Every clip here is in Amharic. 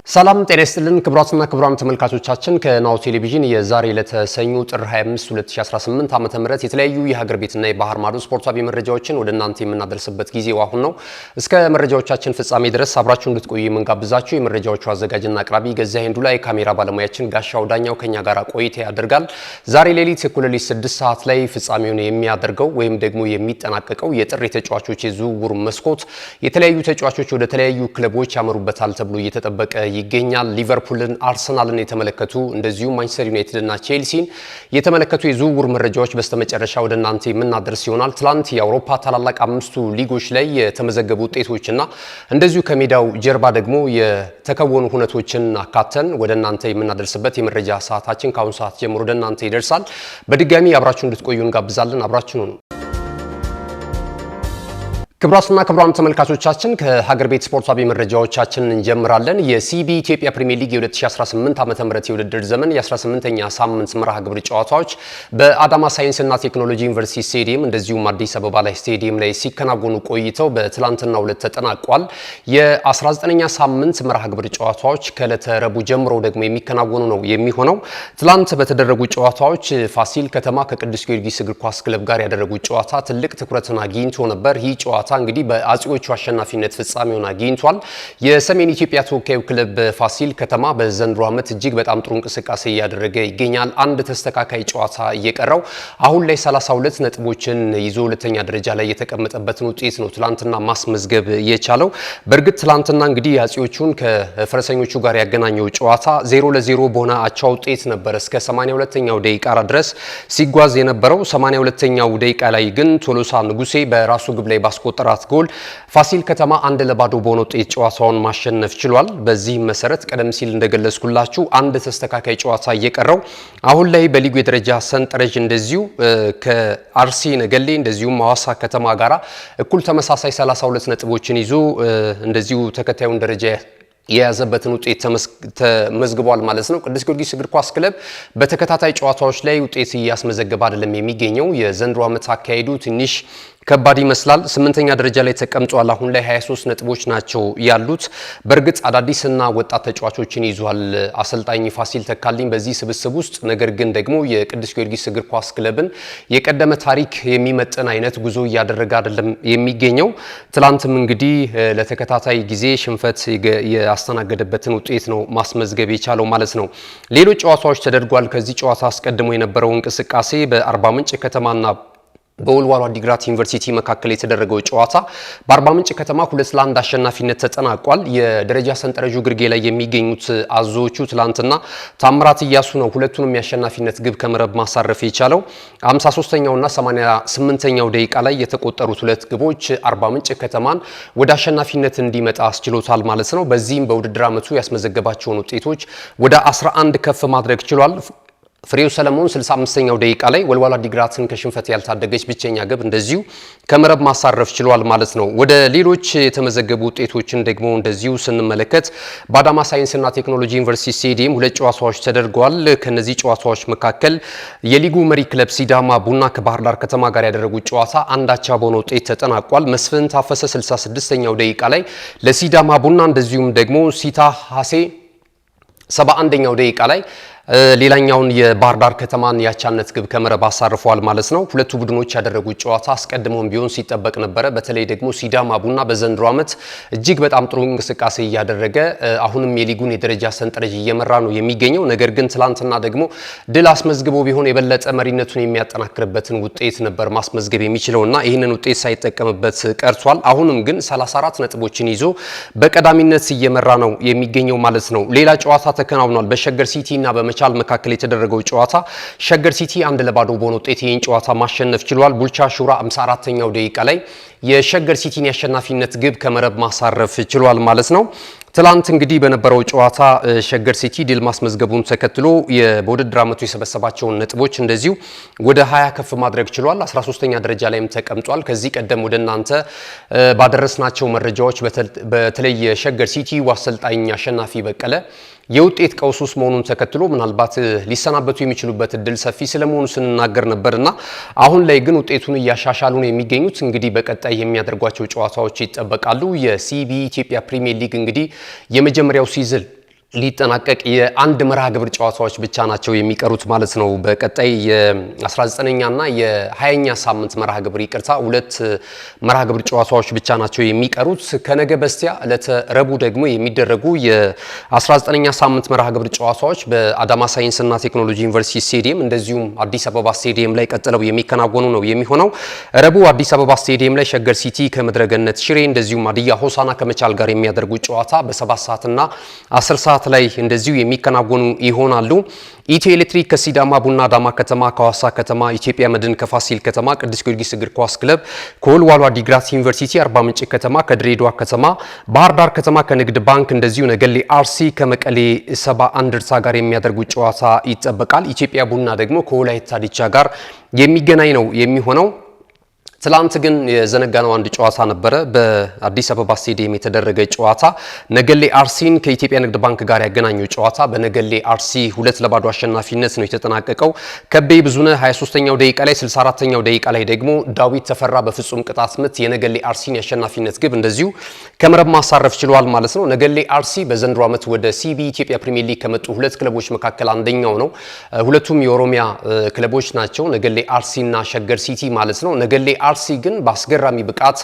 ሰላም ጤና ይስጥልን ክቡራትና ክቡራን ተመልካቾቻችን ከናሁ ቴሌቪዥን የዛሬ ለተሰኙ ጥር 25 2018 ዓ.ም የተለያዩ የሀገር ቤትና የባህር ማዶ ስፖርታዊ መረጃዎችን ወደ እናንተ የምናደርስበት ጊዜው አሁን ነው። እስከ መረጃዎቻችን ፍጻሜ ድረስ አብራችሁ እንድትቆዩ የምንጋብዛችሁ የመረጃዎቹ አዘጋጅና አቅራቢ ገዛኸኝ ዱላ፣ የካሜራ ባለሙያችን ጋሻው ዳኛው ከኛ ጋር ቆይታ ያደርጋል። ዛሬ ሌሊት እኩለ ሌሊት 6 ሰዓት ላይ ፍጻሜውን የሚያደርገው ወይም ደግሞ የሚጠናቀቀው የጥር ተጫዋቾች የዝውውር መስኮት የተለያዩ ተጫዋቾች ወደ ተለያዩ ክለቦች ያመሩበታል ተብሎ እየተጠበቀ ይገኛል። ሊቨርፑልን፣ አርሰናልን የተመለከቱ እንደዚሁ ማንቸስተር ዩናይትድ እና ቼልሲን የተመለከቱ የዝውውር መረጃዎች በስተመጨረሻ ወደ እናንተ የምናደርስ ይሆናል። ትላንት የአውሮፓ ታላላቅ አምስቱ ሊጎች ላይ የተመዘገቡ ውጤቶችና እንደዚሁ ከሜዳው ጀርባ ደግሞ የተከወኑ ሁነቶችን አካተን ወደ እናንተ የምናደርስበት የመረጃ ሰዓታችን ከአሁን ሰዓት ጀምሮ ወደ እናንተ ይደርሳል። በድጋሚ አብራችሁ እንድትቆዩ እንጋብዛለን። አብራችሁ ነው። ክቡራትና ክቡራን ተመልካቾቻችን ከሀገር ቤት ስፖርታዊ መረጃዎቻችን እንጀምራለን። የሲቢ ኢትዮጵያ ፕሪሚየር ሊግ የ2018 ዓ.ም የውድድር ዘመን የ18ኛ ሳምንት መርሃ ግብር ጨዋታዎች በአዳማ ሳይንስና ቴክኖሎጂ ዩኒቨርሲቲ ስቴዲየም እንደዚሁም አዲስ አበባ ላይ ስቴዲየም ላይ ሲከናወኑ ቆይተው በትላንትናው ዕለት ተጠናቋል። የ19ኛ ሳምንት መርሃ ግብር ጨዋታዎች ከዕለተ ረቡዕ ጀምሮ ደግሞ የሚከናወኑ ነው የሚሆነው። ትላንት በተደረጉ ጨዋታዎች ፋሲል ከተማ ከቅዱስ ጊዮርጊስ እግር ኳስ ክለብ ጋር ያደረጉት ጨዋታ ትልቅ ትኩረትን አግኝቶ ነበር። ይህ ጨዋታ እንግዲህ በአጽዮቹ አሸናፊነት ፍጻሜውን አግኝቷል። የሰሜን ኢትዮጵያ ተወካዩ ክለብ ፋሲል ከተማ በዘንድሮ ዓመት እጅግ በጣም ጥሩ እንቅስቃሴ እያደረገ ይገኛል። አንድ ተስተካካይ ጨዋታ እየቀረው አሁን ላይ 32 ነጥቦችን ይዞ ሁለተኛ ደረጃ ላይ የተቀመጠበትን ውጤት ነው ትላንትና ማስመዝገብ የቻለው። በእርግጥ ትላንትና እንግዲህ አጽዮቹን ከፈረሰኞቹ ጋር ያገናኘው ጨዋታ 0-0 በሆነ አቻ ውጤት ነበር እስከ 82ኛው ደቂቃ ድረስ ሲጓዝ የነበረው። 82ኛው ደቂቃ ላይ ግን ቶሎሳ ንጉሴ በራሱ ግብ ላይ ባስቆጠራት ጎል ፋሲል ከተማ 1-0 በሆነ ውጤት ጨዋታውን ማሸነፍ ችሏል። በዚህ መሰረት ቀደም ሲል እንደገለጽኩላችሁ አንድ ተስተካካይ ጨዋታ እየቀረው አሁን ላይ በሊጉ የደረጃ ሰንጠረዥ እንደዚሁ ከአርሲ ነገሌ እንደዚሁም ሐዋሳ ከተማ ጋራ እኩል ተመሳሳይ 32 ነጥቦችን ይዞ እንደዚሁ ተከታዩን ደረጃ የያዘበትን ውጤት ተመዝግቧል ማለት ነው። ቅዱስ ጊዮርጊስ እግር ኳስ ክለብ በተከታታይ ጨዋታዎች ላይ ውጤት እያስመዘገበ አይደለም የሚገኘው። የዘንድሮ ዓመት አካሄዱ ትንሽ ከባድ ይመስላል። 8ኛ ደረጃ ላይ ተቀምጧል። አሁን ላይ 23 ነጥቦች ናቸው ያሉት። በእርግጥ አዳዲስና ወጣት ተጫዋቾችን ይዟል አሰልጣኝ ፋሲል ተካልኝ በዚህ ስብስብ ውስጥ። ነገር ግን ደግሞ የቅዱስ ጊዮርጊስ እግር ኳስ ክለብን የቀደመ ታሪክ የሚመጥን አይነት ጉዞ እያደረገ አይደለም የሚገኘው። ትላንትም እንግዲህ ለተከታታይ ጊዜ ሽንፈት ያስተናገደበትን ውጤት ነው ማስመዝገብ የቻለው ማለት ነው። ሌሎች ጨዋታዎች ተደርጓል። ከዚህ ጨዋታ አስቀድሞ የነበረው እንቅስቃሴ በአርባ ምንጭ ከተማና በወልዋሎ አዲግራት ዩኒቨርሲቲ መካከል የተደረገው ጨዋታ በአርባ ምንጭ ከተማ 2-1 አሸናፊነት ተጠናቋል። የደረጃ ሰንጠረዡ ግርጌ ላይ የሚገኙት አዞዎቹ ትላንትና ታምራት እያሱ ነው ሁለቱንም የአሸናፊነት ግብ ከመረብ ማሳረፍ የቻለው። 53ኛውና 88ኛው ደቂቃ ላይ የተቆጠሩት ሁለት ግቦች አርባ ምንጭ ከተማን ወደ አሸናፊነት እንዲመጣ አስችሎታል ማለት ነው። በዚህም በውድድር ዓመቱ ያስመዘገባቸውን ውጤቶች ወደ 11 ከፍ ማድረግ ችሏል። ፍሬው ሰለሞን 65ኛው ደቂቃ ላይ ወልዋሎ አዲግራትን ከሽንፈት ያልታደገች ብቸኛ ግብ እንደዚሁ ከመረብ ማሳረፍ ችሏል ማለት ነው። ወደ ሌሎች የተመዘገቡ ውጤቶችን ደግሞ እንደዚሁ ስንመለከት በአዳማ ሳይንስና ቴክኖሎጂ ዩኒቨርሲቲ ስቴዲየም ሁለት ጨዋታዎች ተደርገዋል። ከነዚህ ጨዋታዎች መካከል የሊጉ መሪ ክለብ ሲዳማ ቡና ከባህር ዳር ከተማ ጋር ያደረጉት ጨዋታ አንድ አቻ በሆነ ውጤት ተጠናቋል። መስፍን ታፈሰ 66ኛው ደቂቃ ላይ ለሲዳማ ቡና እንደዚሁም ደግሞ ሲታ ሀሴ 71ኛው ደቂቃ ላይ ሌላኛውን የባህር ዳር ከተማን ያቻነት ግብ ከመረብ አሳርፈዋል ማለት ነው። ሁለቱ ቡድኖች ያደረጉት ጨዋታ አስቀድሞም ቢሆን ሲጠበቅ ነበረ። በተለይ ደግሞ ሲዳማ ቡና በዘንድሮ ዓመት እጅግ በጣም ጥሩ እንቅስቃሴ እያደረገ አሁንም የሊጉን የደረጃ ሰንጠረዥ እየመራ ነው የሚገኘው። ነገር ግን ትላንትና ደግሞ ድል አስመዝግቦ ቢሆን የበለጠ መሪነቱን የሚያጠናክርበትን ውጤት ነበር ማስመዝገብ የሚችለውና ይህንን ውጤት ሳይጠቀምበት ቀርቷል። አሁንም ግን 34 ነጥቦችን ይዞ በቀዳሚነት እየመራ ነው የሚገኘው ማለት ነው። ሌላ ጨዋታ ተከናውኗል። በሸገር ሲቲ እና ቻል መካከል የተደረገው ጨዋታ ሸገር ሲቲ 1-0 በሆነ ውጤት ይህን ጨዋታ ማሸነፍ ችሏል። ቡልቻ ሹራ 54ኛው ደቂቃ ላይ የሸገር ሲቲን የአሸናፊነት ግብ ከመረብ ማሳረፍ ችሏል ማለት ነው። ትላንት እንግዲህ በነበረው ጨዋታ ሸገር ሲቲ ድል ማስመዝገቡን ተከትሎ በውድድር ዓመቱ የሰበሰባቸውን ነጥቦች እንደዚሁ ወደ 20 ከፍ ማድረግ ችሏል። 13ኛ ደረጃ ላይም ተቀምጧል። ከዚህ ቀደም ወደ እናንተ ባደረስናቸው መረጃዎች በተለይ የሸገር ሲቲ አሰልጣኝ አሸናፊ በቀለ የውጤት ቀውስ ውስጥ መሆኑን ተከትሎ ምናልባት ሊሰናበቱ የሚችሉበት እድል ሰፊ ስለመሆኑ ስንናገር ነበርና አሁን ላይ ግን ውጤቱን እያሻሻሉ ነው የሚገኙት። እንግዲህ በቀጣይ የሚያደርጓቸው ጨዋታዎች ይጠበቃሉ። የሲቢ ኢትዮጵያ ፕሪሚየር ሊግ እንግዲህ የመጀመሪያው ሲዝን ሊጠናቀቅ የአንድ መርሃ ግብር ጨዋታዎች ብቻ ናቸው የሚቀሩት ማለት ነው። በቀጣይ የ19ኛ እና የ20ኛ ሳምንት መርሃ ግብር ሁለት መርሃ ግብር ጨዋታዎች ብቻ ናቸው የሚቀሩት። ከነገ በስቲያ ዕለተ ረቡዕ ደግሞ የሚደረጉ የ19ኛ ሳምንት መርሃ ግብር ጨዋታዎች በአዳማ ሳይንስና ቴክኖሎጂ ዩኒቨርሲቲ ስቴዲየም እንደዚሁም አዲስ አበባ ስቴዲየም ላይ ቀጥለው የሚከናወኑ ነው የሚሆነው። ረቡዕ አዲስ አበባ ስቴዲየም ላይ ሸገር ሲቲ ከምድረገነት ሽሬ እንደዚሁም ሀዲያ ሆሳዕና ከመቻል ጋር የሚያደርጉት ጨዋታ በ7 ሰዓትና 10 ሰዓት ላይ እንደዚሁ የሚከናወኑ ይሆናሉ። ኢትዮ ኤሌክትሪክ ከሲዳማ ቡና፣ አዳማ ከተማ ከሐዋሳ ከተማ፣ ኢትዮጵያ መድን ከፋሲል ከተማ፣ ቅዱስ ጊዮርጊስ እግር ኳስ ክለብ ከወልዋሎ ዓዲግራት ዩኒቨርሲቲ፣ አርባ ምንጭ ከተማ ከድሬዳዋ ከተማ፣ ባህር ዳር ከተማ ከንግድ ባንክ እንደዚሁ ነገሌ አርሲ ከመቀሌ ሰባ እንደርታ ጋር የሚያደርጉት ጨዋታ ይጠበቃል። ኢትዮጵያ ቡና ደግሞ ከወላይታ ዲቻ ጋር የሚገናኝ ነው የሚሆነው። ትላንት ግን የዘነጋነው አንድ ጨዋታ ነበረ። በአዲስ አበባ ስቴዲየም የተደረገ ጨዋታ ነገሌ አርሲን ከኢትዮጵያ ንግድ ባንክ ጋር ያገናኘው ጨዋታ በነገሌ አርሲ 2-0 አሸናፊነት ነው የተጠናቀቀው። ከቤ ብዙነህ 23ኛው ደቂቃ ላይ 64ኛው ደቂቃ ላይ ደግሞ ዳዊት ተፈራ በፍጹም ቅጣት ምት የነገሌ አርሲን የአሸናፊነት ግብ እንደዚሁ ከመረብ ማሳረፍ ችሏል ማለት ነው። ነገሌ አርሲ በዘንድሮ ዓመት ወደ ሲቢ ኢትዮጵያ ፕሪሚየር ሊግ ከመጡ ሁለት ክለቦች መካከል አንደኛው ነው። ሁለቱም የኦሮሚያ ክለቦች ናቸው፣ ነገሌ አርሲና ሸገር ሲቲ ማለት ነው። ነገሌ አርሲ ግን በአስገራሚ ብቃት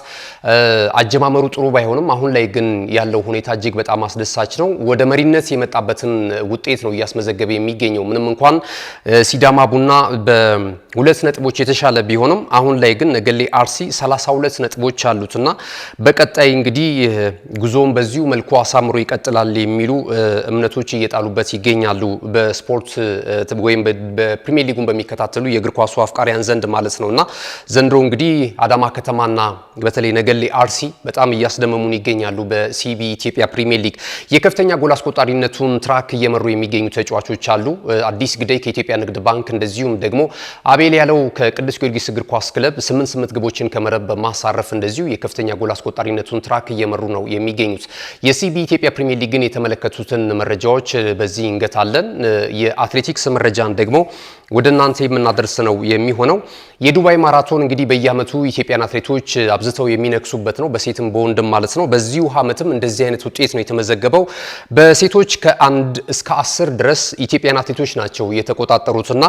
አጀማመሩ ጥሩ ባይሆንም አሁን ላይ ግን ያለው ሁኔታ እጅግ በጣም አስደሳች ነው። ወደ መሪነት የመጣበትን ውጤት ነው እያስመዘገበ የሚገኘው። ምንም እንኳን ሲዳማ ቡና በ2 ነጥቦች የተሻለ ቢሆንም አሁን ላይ ግን ነገሌ አርሲ 32 ነጥቦች አሉትና በቀጣይ እንግዲህ ጉዞውን በዚሁ መልኩ አሳምሮ ይቀጥላል የሚሉ እምነቶች እየጣሉበት ይገኛሉ። በስፖርት ወይም በፕሪሚየር ሊጉን በሚከታተሉ የእግር ኳሱ አፍቃሪያን ዘንድ ማለት ነውና ዘንድሮ እንግዲህ አዳማ ከተማና በተለይ ነገሌ አርሲ በጣም እያስደመሙን ይገኛሉ። በሲቢ ኢትዮጵያ ፕሪሚየር ሊግ የከፍተኛ ጎል አስቆጣሪነቱን ትራክ እየመሩ የሚገኙ ተጫዋቾች አሉ። አዲስ ግዳይ ከኢትዮጵያ ንግድ ባንክ እንደዚሁም ደግሞ አቤል ያለው ከቅዱስ ጊዮርጊስ እግር ኳስ ክለብ 8 ግቦችን ከመረብ በማሳረፍ እንደዚሁ የከፍተኛ ጎል አስቆጣሪነቱን ትራክ እየመሩ ነው የሚገኙት። የሲቢ ኢትዮጵያ ፕሪሚየር ሊግን የተመለከቱትን መረጃዎች በዚህ እንገታለን። የአትሌቲክስ መረጃን ደግሞ ወደ እናንተ የምናደርስ ነው የሚሆነው። የዱባይ ማራቶን እንግዲህ በየዓመቱ ኢትዮጵያን አትሌቶች አብዝተው የሚነክሱበት ነው፣ በሴትም በወንድም ማለት ነው። በዚሁ ዓመትም እንደዚህ አይነት ውጤት ነው የተመዘገበው። በሴቶች ከ1 እስከ 10 ድረስ ኢትዮጵያን አትሌቶች ናቸው የተቆጣጠሩትና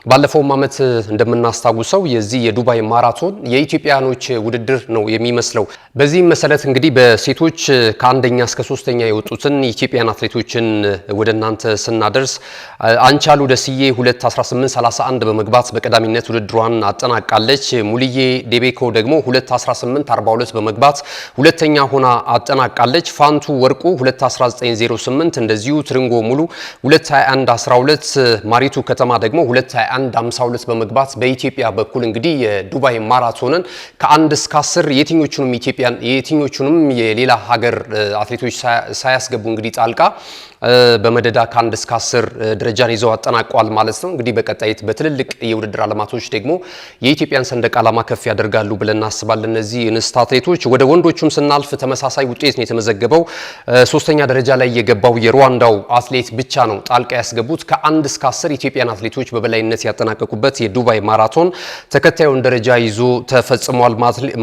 ባለፈውም ዓመት እንደምናስታውሰው የዚህ የዱባይ ማራቶን የኢትዮጵያኖች ውድድር ነው የሚመስለው። በዚህም መሰረት እንግዲህ በሴቶች ከአንደኛ እስከ 3ኛ የወጡትን ኢትዮጵያን አትሌቶችን ወደ እናንተ ስናደርስ አንቻሉ ደስዬ 2:18:31 በመግባት በቀዳሚነት ውድድሯን አጠናቃለች። ሙልዬ ዴቤኮ ደግሞ 2:18:42 በመግባት ሁለተኛ ሆና አጠናቃለች። ፋንቱ ወርቁ 2:19:08 እንደዚሁ ትርንጎ ሙሉ 2:21:12 ማሪቱ ከተማ ደግሞ 2:21:52 በመግባት በኢትዮጵያ በኩል እንግዲህ የዱባይ ማራቶንን ከ1 እስከ 10 የትኞቹንም የሌላ ሀገር አትሌቶች ሳያስገቡ እንግዲህ ጣልቃ በመደዳ ከ1 እስከ 10 ደረጃን ይዘው አጠናቀዋል ማለት ነው። እንግዲህ በቀጣይ በትልልቅ የውድድር ዓለማቶች ደግሞ የኢትዮጵያን ሰንደቅ ዓላማ ከፍ ያደርጋሉ ብለን እናስባለን። እነዚህ እንስት አትሌቶች ወደ ወንዶቹም ስናልፍ ተመሳሳይ ውጤት ነው የተመዘገበው። 3ኛ ደረጃ ላይ የገባው የሩዋንዳው አትሌት ብቻ ነው ጣልቃ ያስገቡት። ከ1 እስከ 10 ኢትዮጵያን አትሌቶች በበላይነት ያጠናቀቁበት የዱባይ ማራቶን ተከታዩን ደረጃ ይዞ ተፈጽሟል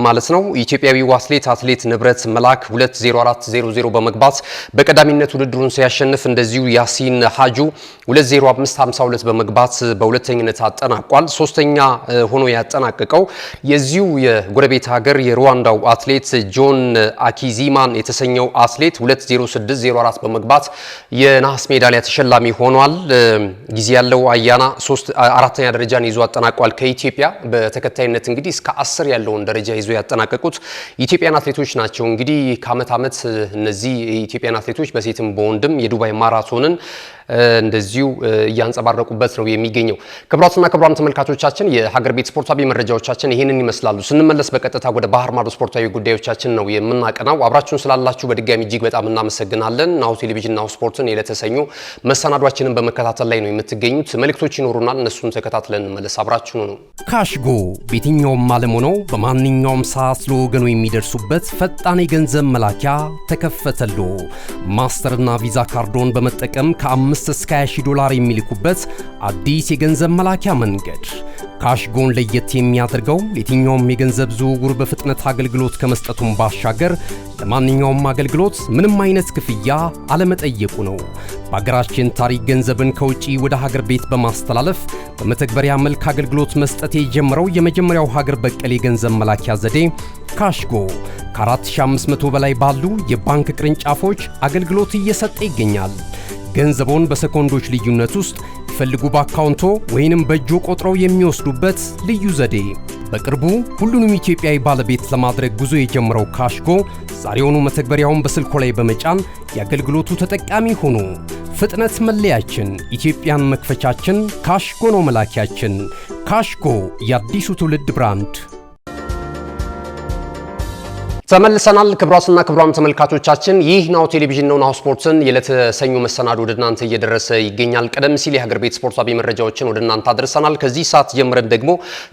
ማለት ነው። ኢትዮጵያዊው አትሌት ንብረት መላክ 2:04:00 በመግባት በቀዳሚነት ውድድሩን ሲያሸንፍ እንደዚሁ ያሲን ሀጁ 2:05:52 በመግባት በሁለተኝነት አጠናቋል። 3ኛ ሆኖ ያጠናቀቀው የዚሁ የጎረቤት ሀገር የሩዋንዳው አትሌት ጆን አኪዚማን የተሰኘው አትሌት 2:06:04 በመግባት የነሐስ ሜዳሊያ ተሸላሚ ሆኗል። ጊዜ ያለው አያና 4ኛ ደረጃን ይዞ አጠናቋል ከኢትዮጵያ። በተከታይነት እንግዲህ እስከ 10 ያለውን ደረጃ ይዞ ያጠናቀቁት ኢትዮጵያን አትሌቶች ናቸው። እንግዲህ ከዓመት ዓመት እነዚህ የኢትዮጵያን አትሌቶች በሴትም በወንድም የዱባይ ማራቶንን እንደዚሁ እያንጸባረቁበት ነው የሚገኘው። ክቡራትና ክቡራን ተመልካቾቻችን የሀገር ቤት ስፖርታዊ መረጃዎቻችን ይህንን ይመስላሉ። ስንመለስ በቀጥታ ወደ ባህር ማዶ ስፖርታዊ ጉዳዮቻችን ነው የምናቀናው። አብራችሁን ስላላችሁ በድጋሚ እጅግ በጣም እናመሰግናለን። ናሁ ቴሌቪዥን ናሁ ስፖርትን የለተሰኙ መሰናዷችንን በመከታተል ላይ ነው የምትገኙት። መልእክቶች ይኖሩናል፣ እነሱን ተከታትለን እንመለስ። አብራችሁን ነው። ካሽጎ በየትኛውም ዓለም ሆነው በማንኛውም ሰዓት ለወገኑ የሚደርሱበት ፈጣን የገንዘብ መላኪያ ተከፈተሉ። ማስተርና ቪዛ ካርዶን በመጠቀም ከ5 ከ5 እስከ 20 ዶላር የሚልኩበት አዲስ የገንዘብ መላኪያ መንገድ። ካሽጎን ለየት የሚያደርገው የትኛውም የገንዘብ ዝውውር በፍጥነት አገልግሎት ከመስጠቱም ባሻገር ለማንኛውም አገልግሎት ምንም አይነት ክፍያ አለመጠየቁ ነው። በሀገራችን ታሪክ ገንዘብን ከውጪ ወደ ሀገር ቤት በማስተላለፍ በመተግበሪያ መልክ አገልግሎት መስጠት የጀመረው የመጀመሪያው ሀገር በቀል የገንዘብ መላኪያ ዘዴ ካሽጎ ከ4500 በላይ ባሉ የባንክ ቅርንጫፎች አገልግሎት እየሰጠ ይገኛል። ገንዘቦን በሰኮንዶች ልዩነት ውስጥ ይፈልጉ በአካውንቶ ወይንም በእጆ ቆጥረው የሚወስዱበት ልዩ ዘዴ። በቅርቡ ሁሉንም ኢትዮጵያዊ ባለቤት ለማድረግ ጉዞ የጀመረው ካሽጎ ዛሬውኑ መተግበሪያውን በስልኮ ላይ በመጫን የአገልግሎቱ ተጠቃሚ ሆኑ። ፍጥነት መለያችን፣ ኢትዮጵያን መክፈቻችን፣ ካሽጎ ነው መላኪያችን። ካሽጎ የአዲሱ ትውልድ ብራንድ። ተመልሰናል። ክቡራትና ክቡራን ተመልካቾቻችን ይህ ናሁ ቴሌቪዥን ነው። ናሁ ስፖርትን የዕለተ ሰኞ መሰናዶ ወደ እናንተ እየደረሰ ይገኛል። ቀደም ሲል የሀገር ቤት ስፖርታዊ መረጃዎችን ወደ እናንተ አድርሰናል። ከዚህ ሰዓት ጀምረን ደግሞ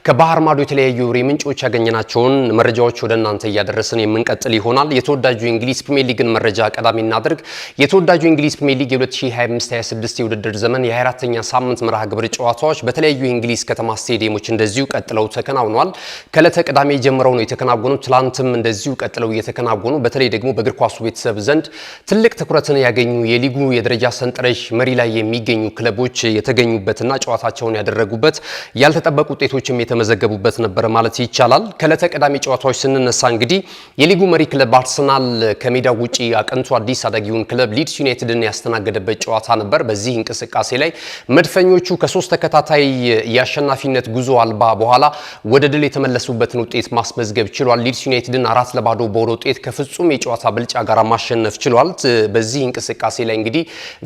ከባህር ማዶ የተለያዩ ምንጮች ያገኘናቸውን መረጃዎች ወደ እናንተ እያደረስን የምንቀጥል ይሆናል። የተወዳጁ የእንግሊዝ ፕሪሚየር ሊግን መረጃ ቀዳሚ እናድርግ። የተወዳጁ የእንግሊዝ ፕሪሚየር ሊግ የ2025-26 የውድድር ዘመን የ24ኛ ሳምንት መርሃ ግብር ጨዋታዎች በተለያዩ የእንግሊዝ ከተማ ስቴዲየሞች እንደዚሁ ቀጥለው ተከናውነዋል። ከዕለተ ቅዳሜ ጀምረው ነው የተከናወኑት። ትላንትም እንደዚሁ ቀጥለው እየተከናወኑ በተለይ ደግሞ በእግር ኳሱ ቤተሰብ ዘንድ ትልቅ ትኩረትን ያገኙ የሊጉ የደረጃ ሰንጠረዥ መሪ ላይ የሚገኙ ክለቦች የተገኙበትና ጨዋታቸውን ያደረጉበት ያልተጠበቁ ውጤቶችም የተመዘገቡበት ነበር ማለት ይቻላል። ከዕለተ ቅዳሜ ጨዋታዎች ስንነሳ እንግዲህ የሊጉ መሪ ክለብ አርሰናል ከሜዳው ውጪ አቅንቶ አዲስ አዳጊውን ክለብ ሊድስ ዩናይትድን ያስተናገደበት ጨዋታ ነበር። በዚህ እንቅስቃሴ ላይ መድፈኞቹ ከ3 ተከታታይ የአሸናፊነት ጉዞ አልባ በኋላ ወደ ድል የተመለሱበትን ውጤት ማስመዝገብ ችሏል። ሊድስ ዩናይትድን 4-2 በሆነ ውጤት ከፍጹም የጨዋታ ብልጫ ጋር ማሸነፍ ችሏል። በዚህ እንቅስቃሴ ላይ እንግዲህ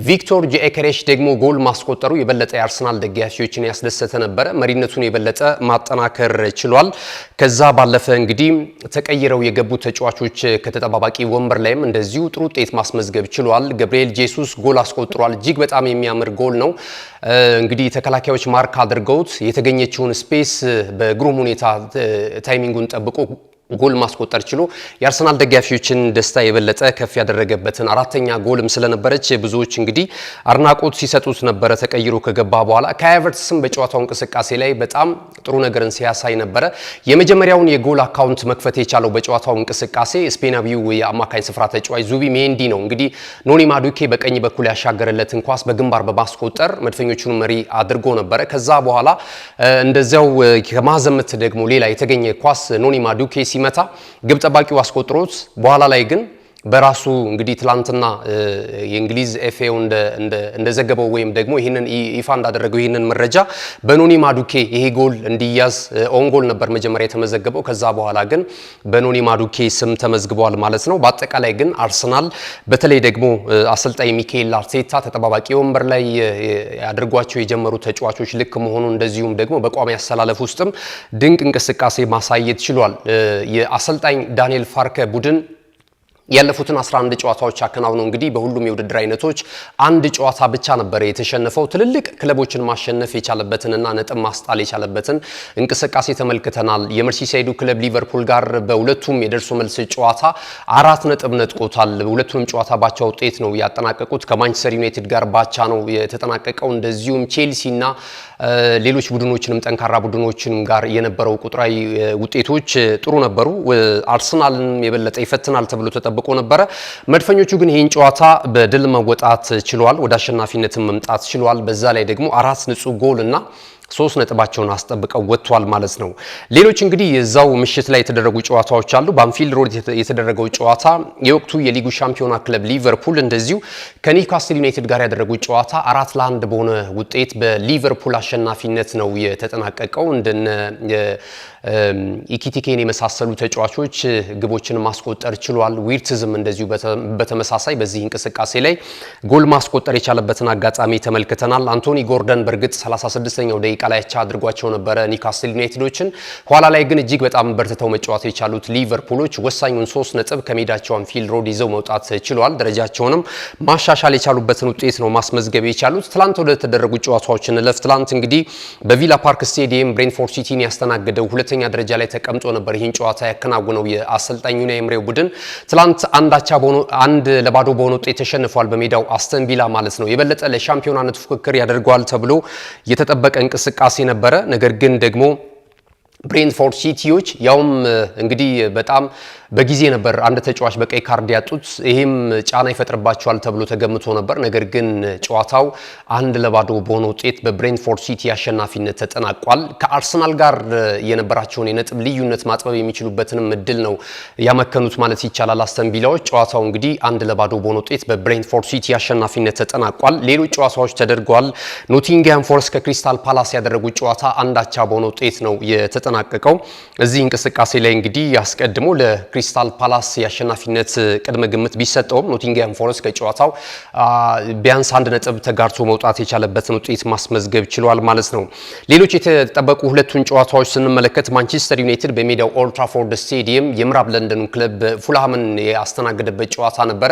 ቪክቶር ጂኬሬሽ ደግሞ ጎል ማስቆጠሩ የበለጠ የአርሰናል ደጋፊዎችን ያስደሰተ ነበረ። መሪነቱን የበለጠ ማጠናከር ችሏል። ከዛ ባለፈ እንግዲህ ተቀይረው የገቡ ተጫዋቾች ከተጠባባቂ ወንበር ላይም እንደዚሁ ጥሩ ውጤት ማስመዝገብ ችሏል። ገብርኤል ጄሱስ ጎል አስቆጥሯል። እጅግ በጣም የሚያምር ጎል ነው። እንግዲህ ተከላካዮች ማርክ አድርገውት የተገኘችውን ስፔስ በግሩም ሁኔታ ታይሚንጉን ጠብቆ ጎል ማስቆጠር ችሎ የአርሰናል ደጋፊዎችን ደስታ የበለጠ ከፍ ያደረገበትን አራተኛ ጎልም ስለነበረች ብዙዎች እንግዲህ አድናቆት ሲሰጡት ነበረ። ተቀይሮ ከገባ በኋላ ከሃቨርትስም በጨዋታው እንቅስቃሴ ላይ በጣም ጥሩ ነገርን ሲያሳይ ነበረ። የመጀመሪያውን የጎል አካውንት መክፈት የቻለው በጨዋታው እንቅስቃሴ ስፔናዊው የአማካኝ ስፍራ ተጫዋች ዙቢ ሜንዲ ነው። እንግዲህ ኖኒ ማዱኬ በቀኝ በኩል ያሻገረለትን ኳስ በግንባር በማስቆጠር መድፈኞቹን መሪ አድርጎ ነበረ። ከዛ በኋላ እንደዚያው ከማዘመት ደግሞ ሌላ የተገኘ ኳስ ኖኒ ማዱኬ ሲመታ ግብ ጠባቂው አስቆጥሮት በኋላ ላይ ግን በራሱ እንግዲህ ትላንትና የእንግሊዝ ኤፍኤው እንደዘገበው ወይም ደግሞ ይሄንን ይፋ እንዳደረገው ይሄንን መረጃ በኖኒ ማዱኬ ይሄ ጎል እንዲያዝ ኦን ጎል ነበር መጀመሪያ የተመዘገበው። ከዛ በኋላ ግን በኖኒ ማዱኬ ስም ተመዝግቧል ማለት ነው። በአጠቃላይ ግን አርሰናል በተለይ ደግሞ አሰልጣኝ ሚካኤል አርቴታ ተጠባባቂ ወንበር ላይ ያድርጓቸው የጀመሩ ተጫዋቾች ልክ መሆኑ እንደዚሁም ደግሞ በቋሚ አሰላለፍ ውስጥም ድንቅ እንቅስቃሴ ማሳየት ችሏል። የአሰልጣኝ ዳንኤል ፋርከ ቡድን ያለፉትን 11 ጨዋታዎች አከናውነው እንግዲህ በሁሉም የውድድር አይነቶች አንድ ጨዋታ ብቻ ነበር የተሸነፈው። ትልልቅ ክለቦችን ማሸነፍ የቻለበትንና ነጥብ ማስጣል የቻለበትን እንቅስቃሴ ተመልክተናል። የመርሲሳይዱ ክለብ ሊቨርፑል ጋር በሁለቱም የደርሶ መልስ ጨዋታ 4 ነጥብ ነጥቆታል። ሁለቱንም ጨዋታ ባቻ ውጤት ነው ያጠናቀቁት። ከማንቸስተር ዩናይትድ ጋር ባቻ ነው የተጠናቀቀው። እንደዚሁም ቼልሲና ሌሎች ቡድኖችንም ጠንካራ ቡድኖችንም ጋር የነበረው ቁጥራዊ ውጤቶች ጥሩ ነበሩ። አርሰናልን የበለጠ ይፈትናል ተብሎ ተጠብቆ ነበረ። መድፈኞቹ ግን ይህን ጨዋታ በድል መወጣት ችሏል። ወደ አሸናፊነትም መምጣት ችሏል። በዛ ላይ ደግሞ 4 ንጹህ ጎል እና 3 ነጥባቸውን አስጠብቀው ወጥቷል ማለት ነው። ሌሎች እንግዲህ የዛው ምሽት ላይ የተደረጉ ጨዋታዎች አሉ። በአንፊልድ ሮድ የተደረገው ጨዋታ የወቅቱ የሊጉ ሻምፒዮና ክለብ ሊቨርፑል እንደዚሁ ከኒውካስትል ዩናይትድ ጋር ያደረጉት ጨዋታ 4-1 በሆነ ውጤት በሊቨርፑል አሸናፊነት ነው የተጠናቀቀው። እንደነ ኢኪቲኬን የመሳሰሉ ተጫዋቾች ግቦችን ማስቆጠር ችሏል። ዊርትዝም እንደዚሁ በተመሳሳይ በዚህ እንቅስቃሴ ላይ ጎል ማስቆጠር የቻለበትን አጋጣሚ ተመልክተናል። አንቶኒ ጎርደን በእርግጥ 36ኛው ደቂቃ ደቂቃ ላይ አቻ አድርጓቸው ነበረ ኒውካስል ዩናይትዶችን። ኋላ ላይ ግን እጅግ በጣም በርትተው መጫወት የቻሉት ሊቨርፑሎች ወሳኙን 3 ነጥብ ከሜዳቸው አንፊልድ ሮድ ይዘው መውጣት ችለዋል። ደረጃቸውንም ማሻሻል የቻሉበትን ውጤት ነው ማስመዝገብ የቻሉት። ትላንት ወደ ተደረጉ ጨዋታዎች እንለፍ። ትላንት እንግዲህ በቪላ ፓርክ ስቴዲየም ብሬንትፎርድ ሲቲን ያስተናገደው ሁለተኛ ደረጃ ላይ ተቀምጦ ነበር ይህን ጨዋታ ያከናወነው የአሰልጣኝ ዩናይ ኤምሬ ቡድን። ትላንት አንድ ለባዶ በሆነ ውጤት ተሸንፏል በሜዳው አስተን ቪላ ማለት ነው። የበለጠ ለሻምፒዮናነት ፉክክር ያደርገዋል ተብሎ የተጠበቀ እንቅስቃሴ ነበረ። ነገር ግን ደግሞ ብሬንትፎርድ ሲቲዎች ያውም እንግዲህ በጣም በጊዜ ነበር አንድ ተጫዋች በቀይ ካርድ ያጡት። ይሄም ጫና ይፈጥርባቸዋል ተብሎ ተገምቶ ነበር። ነገር ግን ጨዋታው 1-2 በሆነ ውጤት በብሬንትፎርድ ሲቲ አሸናፊነት ተጠናቋል። ከአርሰናል ጋር የነበራቸውን የነጥብ ልዩነት ማጥበብ የሚችሉበትንም እድል ነው ያመከኑት ማለት ይቻላል አስተን ቪላዎች። ጨዋታው እንግዲህ 1-2 በሆነ ውጤት በብሬንትፎርድ ሲቲ አሸናፊነት ተጠናቋል። ሌሎች ጨዋታዎች ተደርገዋል። ኖቲንግሃም ፎረስት ከክሪስታል ፓላስ ያደረጉት ጨዋታ 1-1 በሆነ ውጤት ነው የተጠናቀቀው። እዚህ እንቅስቃሴ ላይ እንግዲህ ያስቀድሞ ክሪስታል ፓላስ የአሸናፊነት ቅድመ ግምት ቢሰጠውም ኖቲንግሃም ፎረስት ከጨዋታው ቢያንስ 1 ነጥብ ተጋርቶ መውጣት የቻለበትን ውጤት ማስመዝገብ ችሏል ማለት ነው። ሌሎች የተጠበቁ ሁለቱን ጨዋታዎች ስንመለከት ማንቸስተር ዩናይትድ በሜዳው ኦልድ ትራፎርድ ስቴዲየም የምዕራብ ለንደኑ ክለብ ፉልሃምን ያስተናገደበት ጨዋታ ነበረ።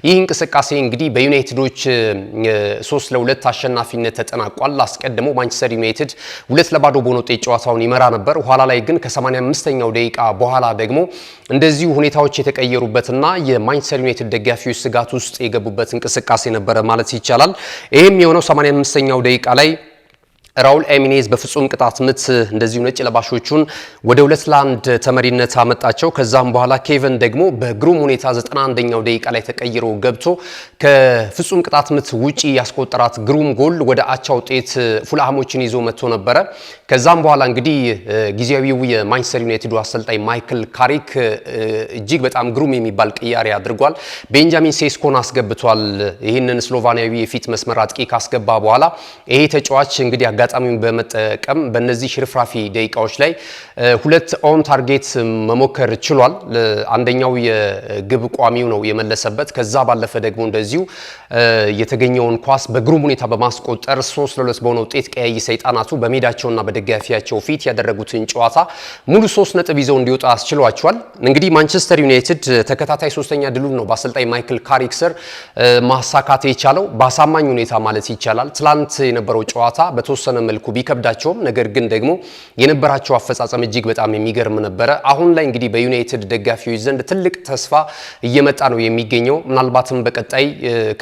ይህ እንቅስቃሴ እንግዲህ በዩናይትዶች 3-2 አሸናፊነት ተጠናቋል። አስቀድሞ ማንቸስተር ዩናይትድ 2-2 በሆነ ውጤት ጨዋታውን ይመራ ነበር። ኋላ ላይ ግን ከ85ኛው ደቂቃ በኋላ ደግሞ እንደዚሁ ሁኔታዎች የተቀየሩበትና የማንቸስተር ዩናይትድ ደጋፊዎች ስጋት ውስጥ የገቡበት እንቅስቃሴ ነበረ ማለት ይቻላል። ይህም የሆነው 85ኛው ደቂቃ ላይ ራውል ኤሚኔዝ በፍጹም ቅጣት ምት እንደዚሁ ነጭ ለባሾቹን ወደ 2-1 ተመሪነት አመጣቸው። ከዛም በኋላ ኬቨን ደግሞ በግሩም ሁኔታ 91ኛው ደቂቃ ላይ ተቀይሮ ገብቶ ከፍጹም ቅጣት ምት ውጪ ያስቆጠራት ግሩም ጎል ወደ አቻ ውጤት ፉልሃሞችን ይዞ መጥቶ ነበረ። ከዛም በኋላ እንግዲህ ጊዜያዊው የማንቸስተር ዩናይትድ አሰልጣኝ ማይክል ካሪክ እጅግ በጣም ግሩም የሚባል ቅያሬ አድርጓል። ቤንጃሚን ሴስኮን አስገብቷል። ይህንን ስሎቫኒያዊ የፊት መስመር አጥቂ ካስገባ በኋላ ይሄ ተጫዋች እንግዲህ አጋጣሚውን በመጠቀም በእነዚህ ሽርፍራፊ ደቂቃዎች ላይ 2 ኦን ታርጌት መሞከር ችሏል። አንደኛው የግብ ቋሚው ነው የመለሰበት። ከዛ ባለፈ ደግሞ እንደዚሁ የተገኘውን ኳስ በግሩም ሁኔታ በማስቆጠር 3-2 በሆነ ውጤት ቀያይ ሰይጣናቱ በሜዳቸውና በደጋፊያቸው ፊት ያደረጉትን ጨዋታ ሙሉ 3 ነጥብ ይዘው እንዲወጣ አስችሏቸዋል። እንግዲህ ማንቸስተር ዩናይትድ ተከታታይ 3ኛ ድሉን ነው በአሰልጣኝ ማይክል ካሪክ ስር ማሳካት የቻለው በአሳማኝ ሁኔታ ማለት ይቻላል። ትላንት የነበረው ጨዋታ በተወሰነ መልኩ ቢከብዳቸውም ነገር ግን ደግሞ የነበራቸው አፈጻጸም እጅግ በጣም የሚገርም ነበረ። አሁን ላይ እንግዲህ በዩናይትድ ደጋፊዎች ዘንድ ትልቅ ተስፋ እየመጣ ነው የሚገኘው። ምናልባትም በቀጣይ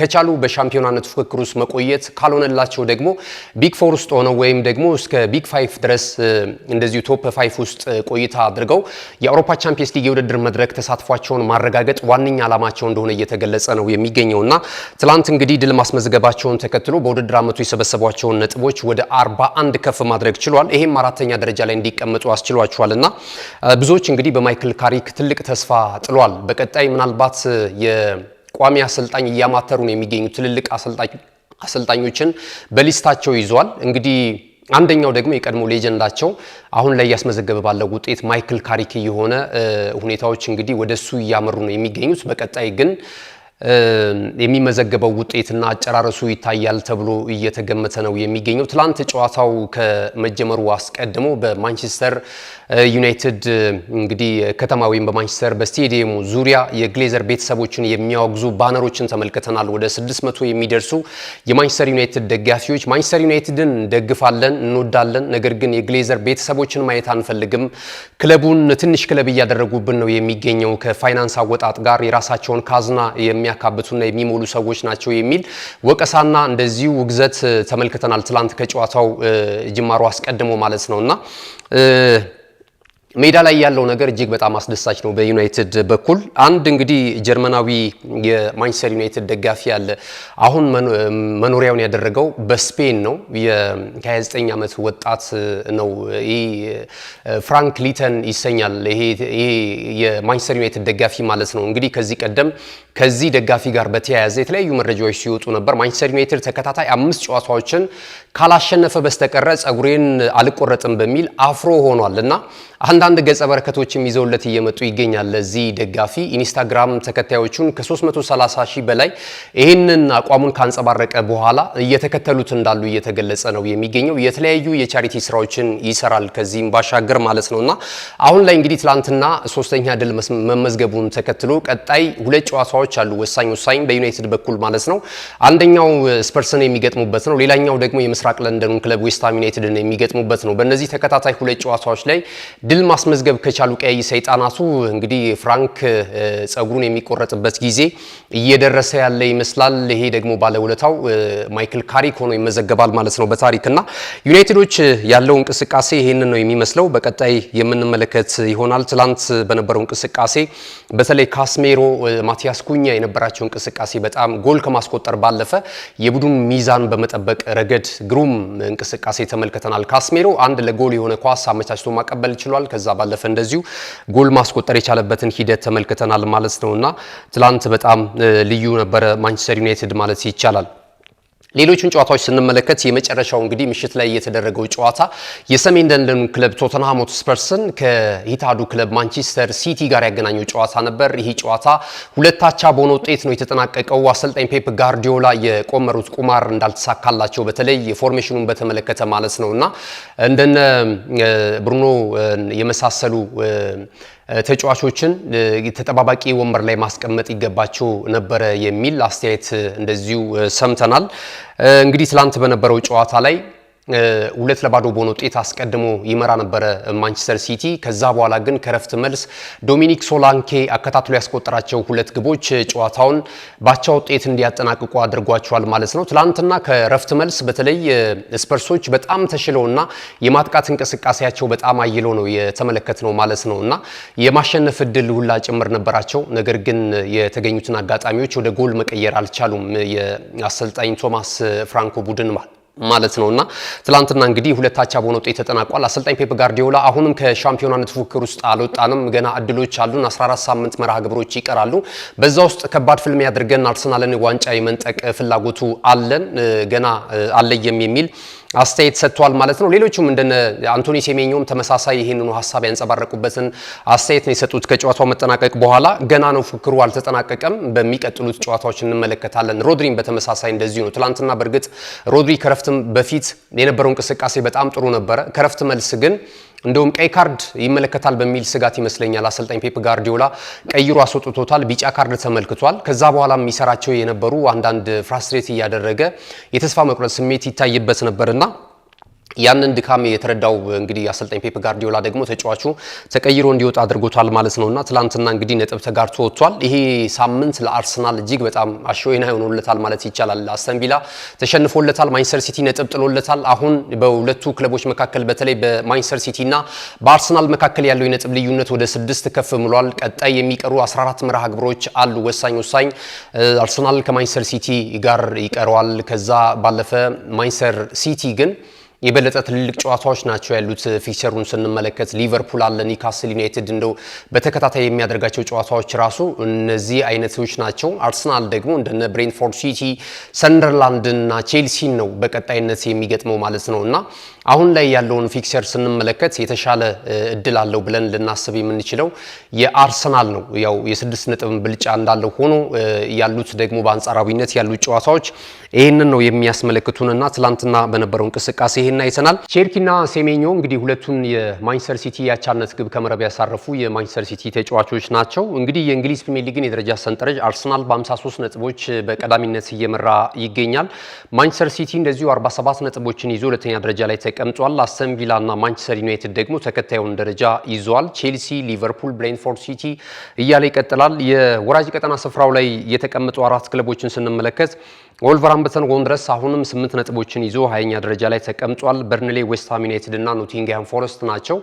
ከቻሉ በሻምፒዮናነት ፉክክር ውስጥ መቆየት ካልሆነላቸው ደግሞ ቢግ 4 ውስጥ ሆነው ወይም ደግሞ እስከ ቢግ 5 ድረስ እንደዚሁ ቶፕ 5 ውስጥ ቆይታ አድርገው የአውሮፓ ቻምፒየንስ ሊግ የውድድር መድረክ ተሳትፏቸውን ማረጋገጥ ዋነኛ ዓላማቸው እንደሆነ እየተገለጸ ነው የሚገኘውና ትላንት እንግዲህ ድል ማስመዝገባቸውን ተከትሎ በውድድር ዓመቱ የሰበሰቧቸውን ነጥቦች ወደ 41 ከፍ ማድረግ ችሏል። ይሄም 4ኛ ደረጃ ላይ እንዲቀመጡ አስችሏቸዋልና ብዙዎች እንግዲህ በማይክል ካሪክ ትልቅ ተስፋ ጥሏል። በቀጣይ ምናልባት የቋሚ አሰልጣኝ እያማተሩ ነው የሚገኙ ትልልቅ አሰልጣኞችን በሊስታቸው ይዟል። እንግዲህ አንደኛው ደግሞ የቀድሞ ሌጀንዳቸው አሁን ላይ ያስመዘገበ ባለው ውጤት ማይክል ካሪክ የሆነ ሁኔታዎች እንግዲህ ወደሱ እያመሩ ነው የሚገኙት። በቀጣይ ግን የሚመዘገበው ውጤትና አጨራረሱ ይታያል ተብሎ እየተገመተ ነው የሚገኘው። ትላንት ጨዋታው ከመጀመሩ አስቀድሞ በማንቸስተር ዩናይትድ እንግዲህ ከተማ ወይም በማንቸስተር በስቴዲየሙ ዙሪያ የግሌዘር ቤተሰቦችን የሚያወግዙ ባነሮችን ተመልክተናል። ወደ 600 የሚደርሱ የማንቸስተር ዩናይትድ ደጋፊዎች ማንቸስተር ዩናይትድን ደግፋለን፣ እንወዳለን፣ ነገር ግን የግሌዘር ቤተሰቦችን ማየት አንፈልግም፣ ክለቡን ትንሽ ክለብ እያደረጉብን ነው የሚገኘው፣ ከፋይናንስ አወጣጥ ጋር የራሳቸውን ካዝና የሚያካብቱና የሚሞሉ ሰዎች ናቸው የሚል ወቀሳና እንደዚሁ ውግዘት ተመልክተናል። ትላንት ከጨዋታው ጅማሮ አስቀድሞ ማለት ነውና ሜዳ ላይ ያለው ነገር እጅግ በጣም አስደሳች ነው። በዩናይትድ በኩል አንድ እንግዲህ ጀርመናዊ የማንቸስተር ዩናይትድ ደጋፊ ያለ አሁን መኖሪያውን ያደረገው በስፔን ነው። የ29 ዓመት ወጣት ነው። ይሄ ፍራንክ ሊተን ይሰኛል። ይሄ የማንቸስተር ዩናይትድ ደጋፊ ማለት ነው። እንግዲህ ከዚህ ቀደም ከዚህ ደጋፊ ጋር በተያያዘ የተለያዩ መረጃዎች ሲወጡ ነበር። ማንቸስተር ዩናይትድ ተከታታይ 5 ጨዋታዎችን ካላሸነፈ በስተቀረ ጸጉሬን አልቆረጥም በሚል አፍሮ ሆኗል እና አንዳንድ ገጸ በረከቶችም ይዘውለት እየመጡ ይገኛል። ለዚህ ደጋፊ ኢንስታግራም ተከታዮቹን ከ330 ሺህ በላይ ይህንን አቋሙን ካንጸባረቀ በኋላ እየተከተሉት እንዳሉ እየተገለጸ ነው የሚገኘው። የተለያዩ የቻሪቲ ስራዎችን ይሰራል ከዚህም ባሻገር ማለት ነውና አሁን ላይ እንግዲህ ትላንትና ሶስተኛ ድል መመዝገቡን ተከትሎ ቀጣይ ሁለት ጨዋታዎች አሉ ወሳኝ በዩናይትድ በኩል ማለት ነው። አንደኛው ስፐርስን የሚገጥሙበት ነው። ሌላኛው ደግሞ የምስራቅ ለንደኑን ክለብ ዌስትሃም ዩናይትድን የሚገጥሙበት ነው። በእነዚህ ተከታታይ ሁለት ጨዋታዎች ላይ ድል ማስመዝገብ ከቻሉ ቀይ ሰይጣናቱ እንግዲህ ፍራንክ ጸጉሩን የሚቆረጥበት ጊዜ እየደረሰ ያለ ይመስላል። ይሄ ደግሞ ባለውለታው ማይክል ካሪክ ሆኖ ይመዘገባል ማለት ነው በታሪክና ዩናይትዶች ያለው እንቅስቃሴ ይሄንን ነው የሚመስለው። በቀጣይ የምንመለከት ይሆናል። ትላንት በነበረው እንቅስቃሴ በተለይ ካስሜሮ፣ ማቲያስ ኩኛ የነበራቸው እንቅስቃሴ በጣም ጎል ከማስቆጠር ባለፈ የቡድን ሚዛን በመጠበቅ ረገድ ግሩም እንቅስቃሴ ተመልክተናል። ካስሜሮ አንድ ለጎል የሆነ ኳስ አመቻችቶ ማቀበል ችሏል። ከዛ ባለፈ እንደዚሁ ጎል ማስቆጠር የቻለበትን ሂደት ተመልክተናል ማለት ነውና ትላንት በጣም ልዩ ነበረ ማንቸስተር ዩናይትድ ማለት ይቻላል። ሌሎቹን ጨዋታዎች ስንመለከት የመጨረሻው እንግዲህ ምሽት ላይ የተደረገው ጨዋታ የሰሜን ለንደኑ ክለብ ቶተንሃም ሆትስፐርስን ከኢታዱ ክለብ ማንቸስተር ሲቲ ጋር ያገናኘው ጨዋታ ነበር። ይህ ጨዋታ ሁለት አቻ በሆነ ውጤት ነው የተጠናቀቀው። አሰልጣኝ ፔፕ ጋርዲዮላ የቆመሩት ቁማር እንዳልተሳካላቸው በተለይ የፎርሜሽኑን በተመለከተ ማለት ነውና እንደነ ብሩኖ የመሳሰሉ ተጫዋቾችን ተጠባባቂ ወንበር ላይ ማስቀመጥ ይገባቸው ነበረ የሚል አስተያየት እንደዚሁ ሰምተናል። እንግዲህ ትላንት በነበረው ጨዋታ ላይ 2-0 በሆነ ውጤት አስቀድሞ ይመራ ነበረ ማንቸስተር ሲቲ። ከዛ በኋላ ግን ከረፍት መልስ ዶሚኒክ ሶላንኬ አከታትሎ ያስቆጠራቸው ሁለት ግቦች ጨዋታውን ባቻ ውጤት እንዲያጠናቅቁ አድርጓቸዋል ማለት ነው። ትላንትና ከረፍት መልስ በተለይ ስፐርሶች በጣም ተሽለውና የማጥቃት እንቅስቃሴያቸው በጣም አይለው ነው የተመለከትነው ማለት ነውና የማሸነፍ እድል ሁላ ጭምር ነበራቸው። ነገር ግን የተገኙትን አጋጣሚዎች ወደ ጎል መቀየር አልቻሉም የአሰልጣኝ ቶማስ ፍራንኮ ቡድን ማለት ነውና ትላንትና እንግዲህ ሁለት አቻ በሆነ ውጤት ተጠናቋል። አሰልጣኝ ፔፕ ጋርዲዮላ አሁንም ከሻምፒዮናነት ፉክክር ውስጥ አልወጣንም፣ ገና እድሎች አሉን፣ 14 ሳምንት መርሃ ግብሮች ይቀራሉ፣ በዛ ውስጥ ከባድ ፍልሚያ ያድርገን አርሰናልን ዋንጫ የመንጠቅ ፍላጎቱ አለን፣ ገና አለየም የሚል አስተያየት ሰጥቷል ማለት ነው። ሌሎቹም እንደነ አንቶኒ ሴሜኞም ተመሳሳይ ይሄንኑ ሐሳብ ያንጸባረቁበትን አስተያየት ነው የሰጡት ከጨዋታው መጠናቀቅ በኋላ። ገና ነው ፉክክሩ አልተጠናቀቀም፣ በሚቀጥሉት ጨዋታዎች እንመለከታለን። ሮድሪም በተመሳሳይ እንደዚሁ ነው። ትላንትና በእርግጥ ሮድሪ ከረፍትም በፊት የነበረው እንቅስቃሴ በጣም ጥሩ ነበረ። ከረፍት መልስ ግን እንደውም ቀይ ካርድ ይመለከታል በሚል ስጋት ይመስለኛል አሰልጣኝ ፔፕ ጋርዲዮላ ቀይሮ አስወጥቶታል። ቢጫ ካርድ ተመልክቷል። ከዛ በኋላ የሚሰራቸው የነበሩ አንዳንድ ፍራስትሬት እያደረገ የተስፋ መቁረጥ ስሜት ይታይበት ነበርና ያንን ድካም የተረዳው እንግዲህ አሰልጣኝ ፔፕ ጋርዲዮላ ደግሞ ተጫዋቹ ተቀይሮ እንዲወጣ አድርጎታል ማለት ነውና ትላንትና እንግዲህ ነጥብ ተጋርቶ ወጥቷል። ይሄ ሳምንት ለአርሰናል እጅግ በጣም አሾይና ሆኖለታል ማለት ይቻላል። አስተን ቪላ ተሸንፎለታል፣ ማንቸስተር ሲቲ ነጥብ ጥሎለታል። አሁን በሁለቱ ክለቦች መካከል በተለይ በማንቸስተር ሲቲ እና በአርሰናል መካከል ያለው የነጥብ ልዩነት ወደ 6 ከፍ ብሏል። ቀጣይ የሚቀሩ 14 መርሃ ግብሮች አሉ ወሳኝ አርሰናል ከማንቸስተር ሲቲ ጋር ይቀረዋል። ከዛ ባለፈ ማንቸስተር ሲቲ ግን የበለጠ ትልልቅ ጨዋታዎች ናቸው ያሉት። ፊክቸሩን ስንመለከት ሊቨርፑል አለ፣ ኒውካስል ዩናይትድ እንደው በተከታታይ የሚያደርጋቸው ጨዋታዎች ራሱ እነዚህ አይነቶች ናቸው። አርሰናል ደግሞ እንደነ ብሬንትፎርድ ሲቲ፣ ሰንደርላንድ እና ቼልሲን ነው በቀጣይነት የሚገጥመው ማለት ነውና አሁን ላይ ያለውን ፊክቸር ስንመለከት የተሻለ እድል አለው ብለን ልናስብ የምንችለው የአርሰናል ነው። ያው የ6 ነጥብ ብልጫ እንዳለው ሆኖ ያሉት ደግሞ በአንጻራዊነት ያሉት ጨዋታዎች ይሄንን ነው የሚያስመለክቱንና ትላንትና በነበረው እንቅስቃሴ ይሄን አይተናል። ቼርኪና ሴሜኞ እንግዲህ ሁለቱን የማንቸስተር ሲቲ ያቻነት ግብ ከመረብ ያሳረፉ የማንቸስተር ሲቲ ተጫዋቾች ናቸው። እንግዲህ የእንግሊዝ ፕሪሚየር ሊግን የደረጃ ሰንጠረዥ አርሰናል በ53 ነጥቦች በቀዳሚነት እየመራ ይገኛል። ማንቸስተር ሲቲ እንደዚሁ 47 ነጥቦችን ይዞ ሁለተኛ ደረጃ ላይ ተቀምጧል። አስተን ቪላ እና ማንቸስተር ዩናይትድ ደግሞ ተከታዩን ደረጃ ይዘዋል። ቼልሲ፣ ሊቨርፑል፣ ብሬንትፎርድ ሲቲ እያለ ይቀጥላል። የወራጅ ቀጠና ስፍራው ላይ የተቀመጡ 4 ክለቦችን ስንመለከት ወልቨርሃምፕተን ወንድረስ አሁንም 8 ነጥቦችን ይዞ 20ኛ ደረጃ ላይ ተቀምጧል። በርንሌ፣ ዌስትሃም ዩናይትድ እና ኖቲንግሃም ፎረስት ናቸው።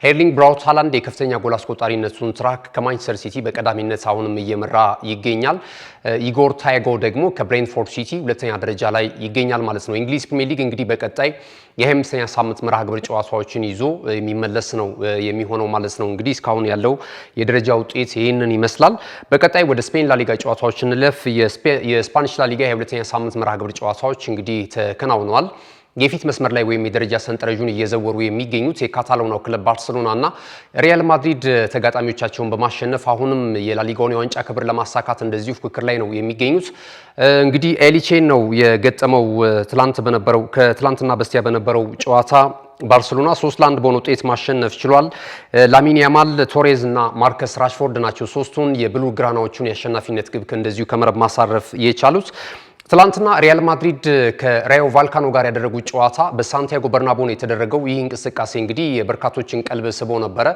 ኤርሊንግ ብራውት ሃላንድ የከፍተኛ ጎል አስቆጣሪነቱን ትራክ ከማንቸስተር ሲቲ በቀዳሚነት አሁንም እየመራ ይገኛል። ኢጎር ታይጎ ደግሞ ከብሬንትፎርድ ሲቲ ሁለተኛ ደረጃ ላይ ይገኛል ማለት ነው። እንግሊዝ ፕሪሚየር ሊግ እንግዲህ በቀጣይ የ25ኛ ሳምንት መርሃ ግብር ጨዋታዎችን ይዞ የሚመለስ ነው የሚሆነው ማለት ነው። እንግዲህ እስካሁን ያለው የደረጃ ውጤት ይህንን ይመስላል። በቀጣይ ወደ ስፔን ላሊጋ ጨዋታዎች እንለፍ። የስፓኒሽ ላሊጋ የ2ኛ ሳምንት መርሃ ግብር ጨዋታዎች እንግዲህ ተከናውነዋል። የፊት መስመር ላይ ወይም የደረጃ ሰንጠረዡን እየዘወሩ የሚገኙት የካታሎናው ክለብ ባርሴሎናና ሪያል ማድሪድ ተጋጣሚዎቻቸውን በማሸነፍ አሁንም የላሊጋውን የዋንጫ ክብር ለማሳካት እንደዚሁ ፍክክር ላይ ነው የሚገኙት። እንግዲህ ኤሊቼን ነው የገጠመው ከትላንትና በስቲያ በነበረው ጨዋታ ባርሴሎና 3-1 በሆነ ውጤት ማሸነፍ ችሏል። ላሚን ያማል፣ ቶሬዝ እና ማርከስ ራሽፎርድ ናቸው ሶስቱን የብሉ ግራናዎቹን የአሸናፊነት ግብ እንደዚሁ ከመረብ ማሳረፍ የቻሉት። ትላንትና ሪያል ማድሪድ ከራዮ ቫልካኖ ጋር ያደረጉት ጨዋታ በሳንቲያጎ በርናቦ የተደረገው። ይህ እንቅስቃሴ እንግዲህ የበርካቶችን ቀልብ ስቦ ነበረ።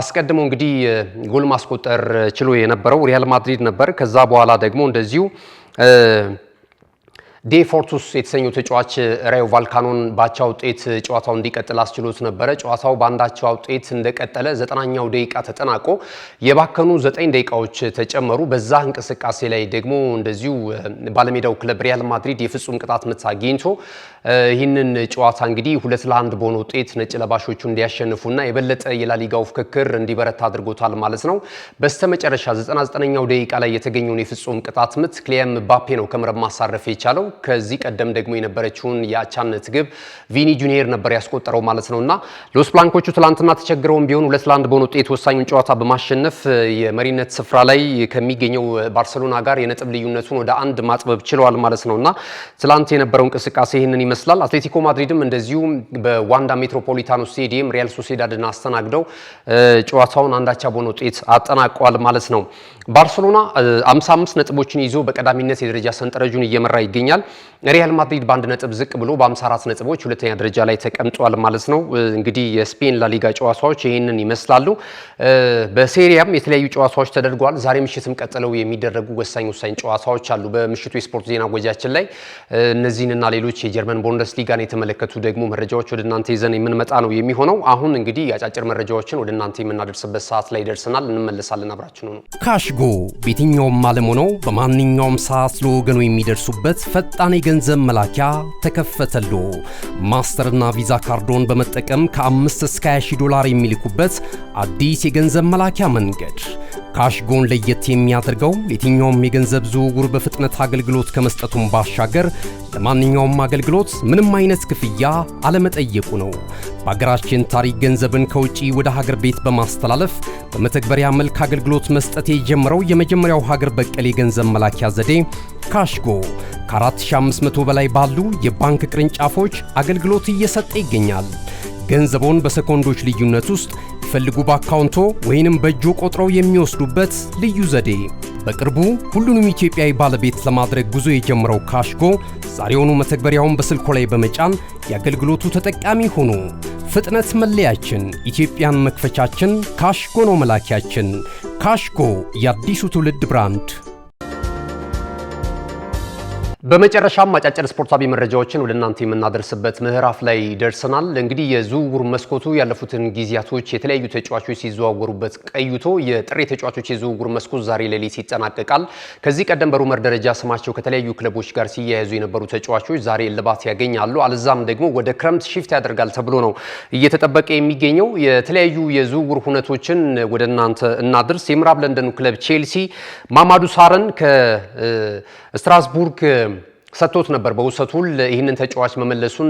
አስቀድሞ እንግዲህ ጎል ማስቆጠር ችሎ የነበረው ሪያል ማድሪድ ነበር። ከዛ በኋላ ደግሞ እንደዚሁ ዴ ፎርቱስ የተሰኘው ተጫዋች ራዮ ቫልካኖን ባቻ ውጤት ጨዋታው እንዲቀጥል አስችሎት ነበረ። ጨዋታው በአንዳቻ ውጤት እንደቀጠለ 90ኛው ደቂቃ ተጠናቆ የባከኑ 9 ደቂቃዎች ተጨመሩ። በዛ እንቅስቃሴ ላይ ደግሞ እንደዚሁ ባለሜዳው ክለብ ሪያል ማድሪድ የፍጹም ቅጣት ምት አግኝቶ ይህንን ጨዋታ እንግዲህ 2-1 በሆነ ውጤት ነጭ ለባሾቹ እንዲያሸንፉና የበለጠ የላሊጋው ፍክክር እንዲበረታ አድርጎታል ማለት ነው። በስተመጨረሻ 99ኛው ደቂቃ ላይ የተገኘውን የፍጹም ቅጣት ምት ክሊያን ምባፔ ነው ከመረብ ማሳረፍ የቻለው። ከዚህ ቀደም ደግሞ የነበረችውን የአቻነት ግብ ቪኒ ጁኒየር ነበር ያስቆጠረው ማለት ነውና ሎስ ብላንኮቹ ትላንትና ተቸግረውም ቢሆን 2-1 በሆነ ውጤት ወሳኙን ጨዋታ በማሸነፍ የመሪነት ስፍራ ላይ ከሚገኘው ባርሴሎና ጋር የነጥብ ልዩነቱን ወደ 1 ማጥበብ ችለዋል ማለት ነውና ትላንት የነበረው እንቅስቃሴ ይህንን ይመስላል። አትሌቲኮ ማድሪድም እንደዚሁ በዋንዳ ሜትሮፖሊታኖ ስቴዲየም ሪያል ሶሴዳድን አስተናግደው ጨዋታውን አንዳቻ በሆነ ውጤት አጠናቋል ማለት ነው። ባርሴሎና 55 ነጥቦችን ይዞ በቀዳሚነት የደረጃ ሰንጠረዡን እየመራ ይገኛል። ሪያል ማድሪድ በአንድ ነጥብ ዝቅ ብሎ በ54 ነጥቦች ሁለተኛ ደረጃ ላይ ተቀምጧል ማለት ነው። እንግዲህ የስፔን ላሊጋ ጨዋታዎች ይህንን ይመስላሉ። በሴሪያም የተለያዩ ጨዋታዎች ተደርገዋል። ዛሬ ምሽትም ቀጥለው የሚደረጉ ወሳኝ ጨዋታዎች አሉ። በምሽቱ የስፖርት ዜና ወጃችን ላይ እነዚህንና ሌሎች የጀርመን ቡንደስሊጋን የተመለከቱ ደግሞ መረጃዎች ወደ እናንተ ይዘን የምንመጣ ነው የሚሆነው። አሁን እንግዲህ አጫጭር መረጃዎችን ወደ እናንተ የምናደርስበት ሰዓት ላይ ደርሰናል። እንመለሳለን። አብራችሁ ነው። ካሽጎ በየትኛውም ዓለም ሆነው በማንኛውም ሰዓት ለወገኑ የሚደርሱበት ፈጣን የገንዘብ መላኪያ ተከፈተሉ። ማስተርና ቪዛ ካርዶን በመጠቀም ከ5 እስከ 20 ዶላር የሚልኩበት አዲስ የገንዘብ መላኪያ መንገድ። ካሽጎን ለየት የሚያደርገው የትኛውም የገንዘብ ዝውውር በፍጥነት አገልግሎት ከመስጠቱም ባሻገር ለማንኛውም አገልግሎት ምንም አይነት ክፍያ አለመጠየቁ ነው። በሀገራችን ታሪክ ገንዘብን ከውጪ ወደ ሀገር ቤት በማስተላለፍ በመተግበሪያ መልክ አገልግሎት መስጠት የጀመረው የመጀመሪያው ሀገር በቀል የገንዘብ መላኪያ ዘዴ ካሽጎ ከ4500 በላይ ባሉ የባንክ ቅርንጫፎች አገልግሎት እየሰጠ ይገኛል። ገንዘቦን በሰኮንዶች ልዩነት ውስጥ ይፈልጉ በአካውንቶ ወይንም በእጆ ቆጥረው የሚወስዱበት ልዩ ዘዴ። በቅርቡ ሁሉንም ኢትዮጵያዊ ባለቤት ለማድረግ ጉዞ የጀመረው ካሽጎ ዛሬውኑ መተግበሪያውን በስልኮ ላይ በመጫን የአገልግሎቱ ተጠቃሚ ሆኑ። ፍጥነት መለያችን፣ ኢትዮጵያን መክፈቻችን፣ ካሽጎ ነው መላኪያችን። ካሽጎ የአዲሱ ትውልድ ብራንድ። በመጨረሻም አጫጭር ስፖርታዊ መረጃዎችን ወደ እናንተ የምናደርስበት ምዕራፍ ላይ ደርሰናል። እንግዲህ የዝውውር መስኮቱ ያለፉትን ጊዜያቶች የተለያዩ ተጫዋቾች ሲዘዋወሩበት ቀይቶ የጥር ተጫዋቾች የዝውውር መስኮት ዛሬ ሌሊት ይጠናቀቃል። ከዚህ ቀደም በሩመር ደረጃ ስማቸው ከተለያዩ ክለቦች ጋር ሲያያዙ የነበሩ ተጫዋቾች ዛሬ እልባት ያገኛሉ። አልዛም ደግሞ ወደ ክረምት ሺፍት ያደርጋል ተብሎ ነው እየተጠበቀ የሚገኘው። የተለያዩ የዝውውር ሁነቶችን ወደ እናንተ እናድርስ። የምዕራብ ለንደኑ ክለብ ቼልሲ ማማዱ ሳርን ከስትራስቡርግ ሰጥቶት ነበር በውሰቱ ይህንን ተጫዋች መመለሱን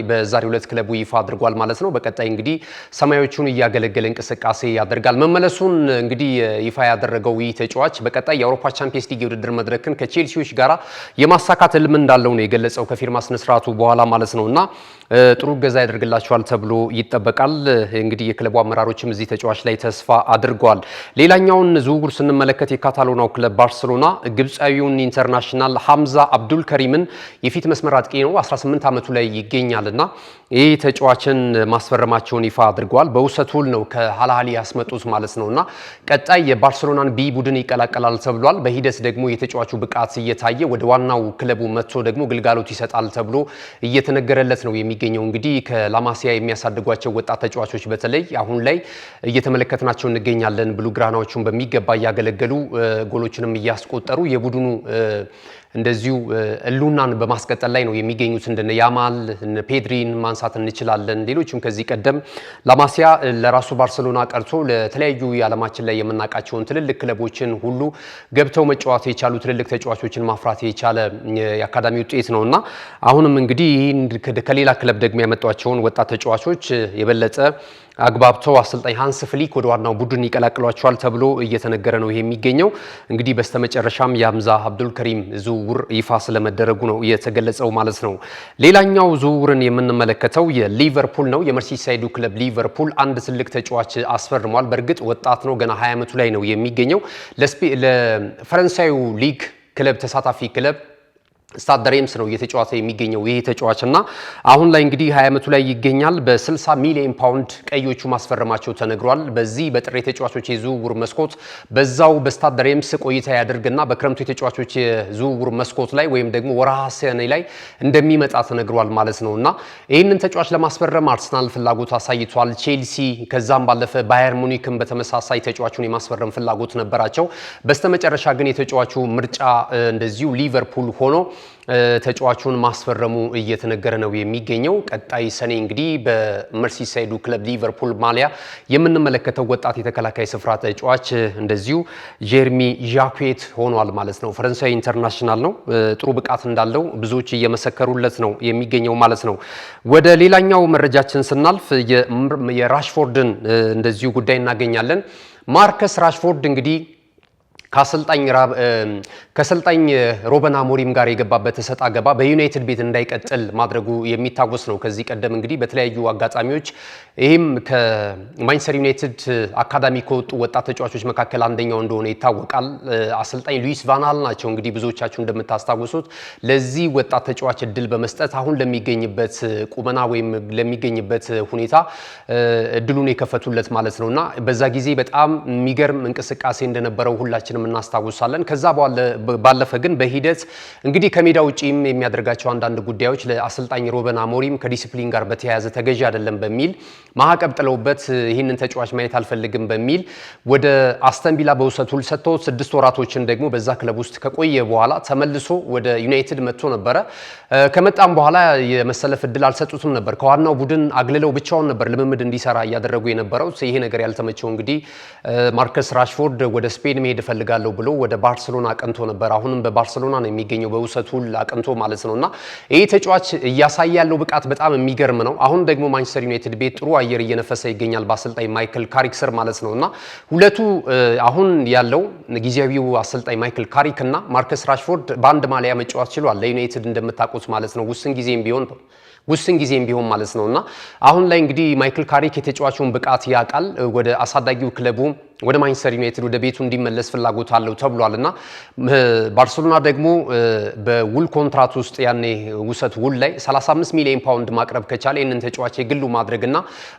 በዛሬው ዕለት ክለቡ ይፋ አድርጓል ማለት ነው። በቀጣይ እንግዲህ ሰማያዊዎቹን እያገለገለ እንቅስቃሴ ያደርጋል። መመለሱን እንግዲህ ይፋ ያደረገው ይህ ተጫዋች በቀጣይ የአውሮፓ ቻምፒየንስ ሊግ የውድድር መድረክን ከቼልሲዎች ጋር የማሳካት ህልም እንዳለው ነው የገለጸው ከፊርማ ስነ ስርዓቱ በኋላ ማለት ነውና ጥሩ ገዛ ያደርግላቸዋል ተብሎ ይጠበቃል። እንግዲህ የክለቡ አመራሮችም እዚህ ተጫዋች ላይ ተስፋ አድርገዋል። ሌላኛውን ዝውውር ስንመለከት የካታሎናው ክለብ ባርሴሎና ግብፃዊውን ኢንተርናሽናል ሐምዛ አብዱል ከሪምን የፊት መስመር አጥቂ ነው 18 ዓመቱ ላይ ይገኛልና ይህ ተጫዋችን ማስፈረማቸውን ይፋ አድርገዋል። በውሰት ውል ነው ከሃላሃሊ ያስመጡት ማለት ነውና ቀጣይ የባርሴሎናን ቢ ቡድን ይቀላቀላል ተብሏል። በሂደት ደግሞ የተጫዋቹ ብቃት እየታየ ወደ ዋናው ክለቡ መጥቶ ደግሞ ግልጋሎት ይሰጣል ተብሎ እየተነገረለት ነው የሚገኘው። እንግዲህ ከላማሲያ የሚያሳድጓቸው ወጣት ተጫዋቾች በተለይ አሁን ላይ እየተመለከትናቸው እንገኛለን። ብሉ ግራናዎቹን በሚገባ እያገለገሉ ጎሎችንም እያስቆጠሩ የቡድኑ እንደዚሁ እሉናን በማስቀጠል ላይ ነው የሚገኙት። እንደነ ያማል ፔድሪን ማንሳት እንችላለን። ሌሎችም ከዚህ ቀደም ላማሲያ ለራሱ ባርሴሎና ቀርቶ ለተለያዩ የዓለማችን ላይ የምናውቃቸውን ትልልቅ ክለቦችን ሁሉ ገብተው መጫወት የቻሉ ትልልቅ ተጫዋቾችን ማፍራት የቻለ የአካዳሚ ውጤት ነውና አሁንም እንግዲህ ከሌላ ክለብ ደግሞ ያመጧቸውን ወጣት ተጫዋቾች የበለጠ አግባብተው አሰልጣኝ ሃንስ ፍሊክ ወደ ዋናው ቡድን ይቀላቅሏቸዋል ተብሎ እየተነገረ ነው የሚገኘው። እንግዲህ በስተመጨረሻም የሐምዛ አብዱል ከሪም ዝውውር ይፋ ስለመደረጉ ነው የተገለጸው ማለት ነው። ሌላኛው ዝውውርን የምንመለከተው የሊቨርፑል ነው። የመርሲሳይዱ ክለብ ሊቨርፑል አንድ ትልቅ ተጫዋች አስፈርሟል። በእርግጥ ወጣት ነው፣ ገና 20 ዓመቱ ላይ ነው የሚገኘው። ለፈረንሳዩ ሊግ ክለብ ተሳታፊ ክለብ ስታድ ሬምስ ነው እየተጫወተ የሚገኘው ይሄ ተጫዋችና አሁን ላይ እንግዲህ 20 ዓመቱ ላይ ይገኛል። በ60 ሚሊዮን ፓውንድ ቀዮቹ ማስፈረማቸው ተነግሯል። በዚህ በጥሬ ተጫዋቾች የዝውውር መስኮት በዛው በስታድ ሬምስ ቆይታ ያደርግና በክረምቱ የተጫዋቾች የዝውውር መስኮት ላይ ወይም ደግሞ ወርሃ ሰኔ ላይ እንደሚመጣ ተነግሯል ማለት ነውና ይህንን ተጫዋች ለማስፈረም አርሰናል ፍላጎት አሳይቷል። ቼልሲ ከዛም ባለፈ ባየር ሙኒክም በተመሳሳይ ተጫዋቹን የማስፈረም ፍላጎት ነበራቸው። በስተመጨረሻ ግን የተጫዋቹ ምርጫ እንደዚሁ ሊቨርፑል ሆኖ ተጫዋቹን ማስፈረሙ እየተነገረ ነው የሚገኘው። ቀጣይ ሰኔ እንግዲህ በመርሲሳይዱ ክለብ ሊቨርፑል ማሊያ የምንመለከተው ወጣት የተከላካይ ስፍራ ተጫዋች እንደዚሁ ጀርሚ ዣኩዌት ሆኗል ማለት ነው። ፈረንሳዊ ኢንተርናሽናል ነው። ጥሩ ብቃት እንዳለው ብዙዎች እየመሰከሩለት ነው የሚገኘው ማለት ነው። ወደ ሌላኛው መረጃችን ስናልፍ የራሽፎርድን እንደዚሁ ጉዳይ እናገኛለን። ማርከስ ራሽፎርድ እንግዲህ ከአሰልጣኝ ሮበን አሞሪም ጋር የገባበት ሰጣ ገባ በዩናይትድ ቤት እንዳይቀጥል ማድረጉ የሚታወስ ነው። ከዚህ ቀደም እንግዲህ በተለያዩ አጋጣሚዎች ይህም ከማንቸስተር ዩናይትድ አካዳሚ ከወጡ ወጣት ተጫዋቾች መካከል አንደኛው እንደሆነ ይታወቃል። አሰልጣኝ ሉዊስ ቫን ሃል ናቸው እንግዲህ ብዙዎቻችሁ እንደምታስታውሱት ለዚህ ወጣት ተጫዋች እድል በመስጠት አሁን ለሚገኝበት ቁመና ወይም ለሚገኝበት ሁኔታ እድሉን የከፈቱለት ማለት ነውና በዛ ጊዜ በጣም የሚገርም እንቅስቃሴ እንደነበረው ሁላችንም እናስታውሳለን። ከዛ ባለፈ ግን በሂደት እንግዲህ ከሜዳ ውጪም የሚያደርጋቸው አንዳንድ ጉዳዮች ለአሰልጣኝ ሮበን አሞሪም ከዲሲፕሊን ጋር በተያያዘ ተገዢ አይደለም በሚል ማዕቀብ ጥለውበት ይህንን ተጫዋች ማየት አልፈልግም በሚል ወደ አስተን ቪላ በውሰት ውል ሰጥቶ 6 ወራቶችን ደግሞ በዛ ክለብ ውስጥ ከቆየ በኋላ ተመልሶ ወደ ዩናይትድ መጥቶ ነበረ። ከመጣም በኋላ የመሰለፍ እድል አልሰጡትም ነበር። ከዋናው ቡድን አግልለው ብቻውን ነበር ልምምድ እንዲሰራ እያደረጉ የነበረው። ይሄ ነገር ያልተመቸው እንግዲህ ማርከስ ራሽፎርድ ወደ ስፔን መሄድ እፈልጋለሁ ብሎ ወደ ባርሴሎና አቅንቶ ነበር። አሁንም በባርሴሎና ነው የሚገኘው በውሰት ውል አቅንቶ ማለት ነውና ይሄ ተጫዋች እያሳየ ያለው ብቃት በጣም የሚገርም ነው። አሁን ደግሞ ማንቸስተር ዩናይትድ ቤት ጥሩ አየር እየነፈሰ ይገኛል በአሰልጣኝ ማይክል ካሪክ ስር ማለት ነውና ሁለቱ አሁን ያለው ጊዜያዊው አሰልጣኝ ማይክል ካሪክ እና ማርከስ ራሽፎርድ በአንድ ማሊያ መጫወት ችሏል ለዩናይትድ እንደምታውቁት ማለት ነው። ውስን ጊዜም ቢሆን ማለት ነውና አሁን ላይ እንግዲህ ማይክል ካሪክ የተጫዋቹን ብቃት ያውቃል። ወደ አሳዳጊው ክለቡ ወደ ማንቸስተር ዩናይትድ ወደ ቤቱ እንዲመለስ ፍላጎት አለው ተብሏልና ባርሴሎና ደግሞ በውል ኮንትራት ውስጥ ያኔ ውሰት ውል ላይ 35 ሚሊዮን ፓውንድ ማቅረብ ከቻለ ይህንን ተጫዋች የግሉ ማድረግና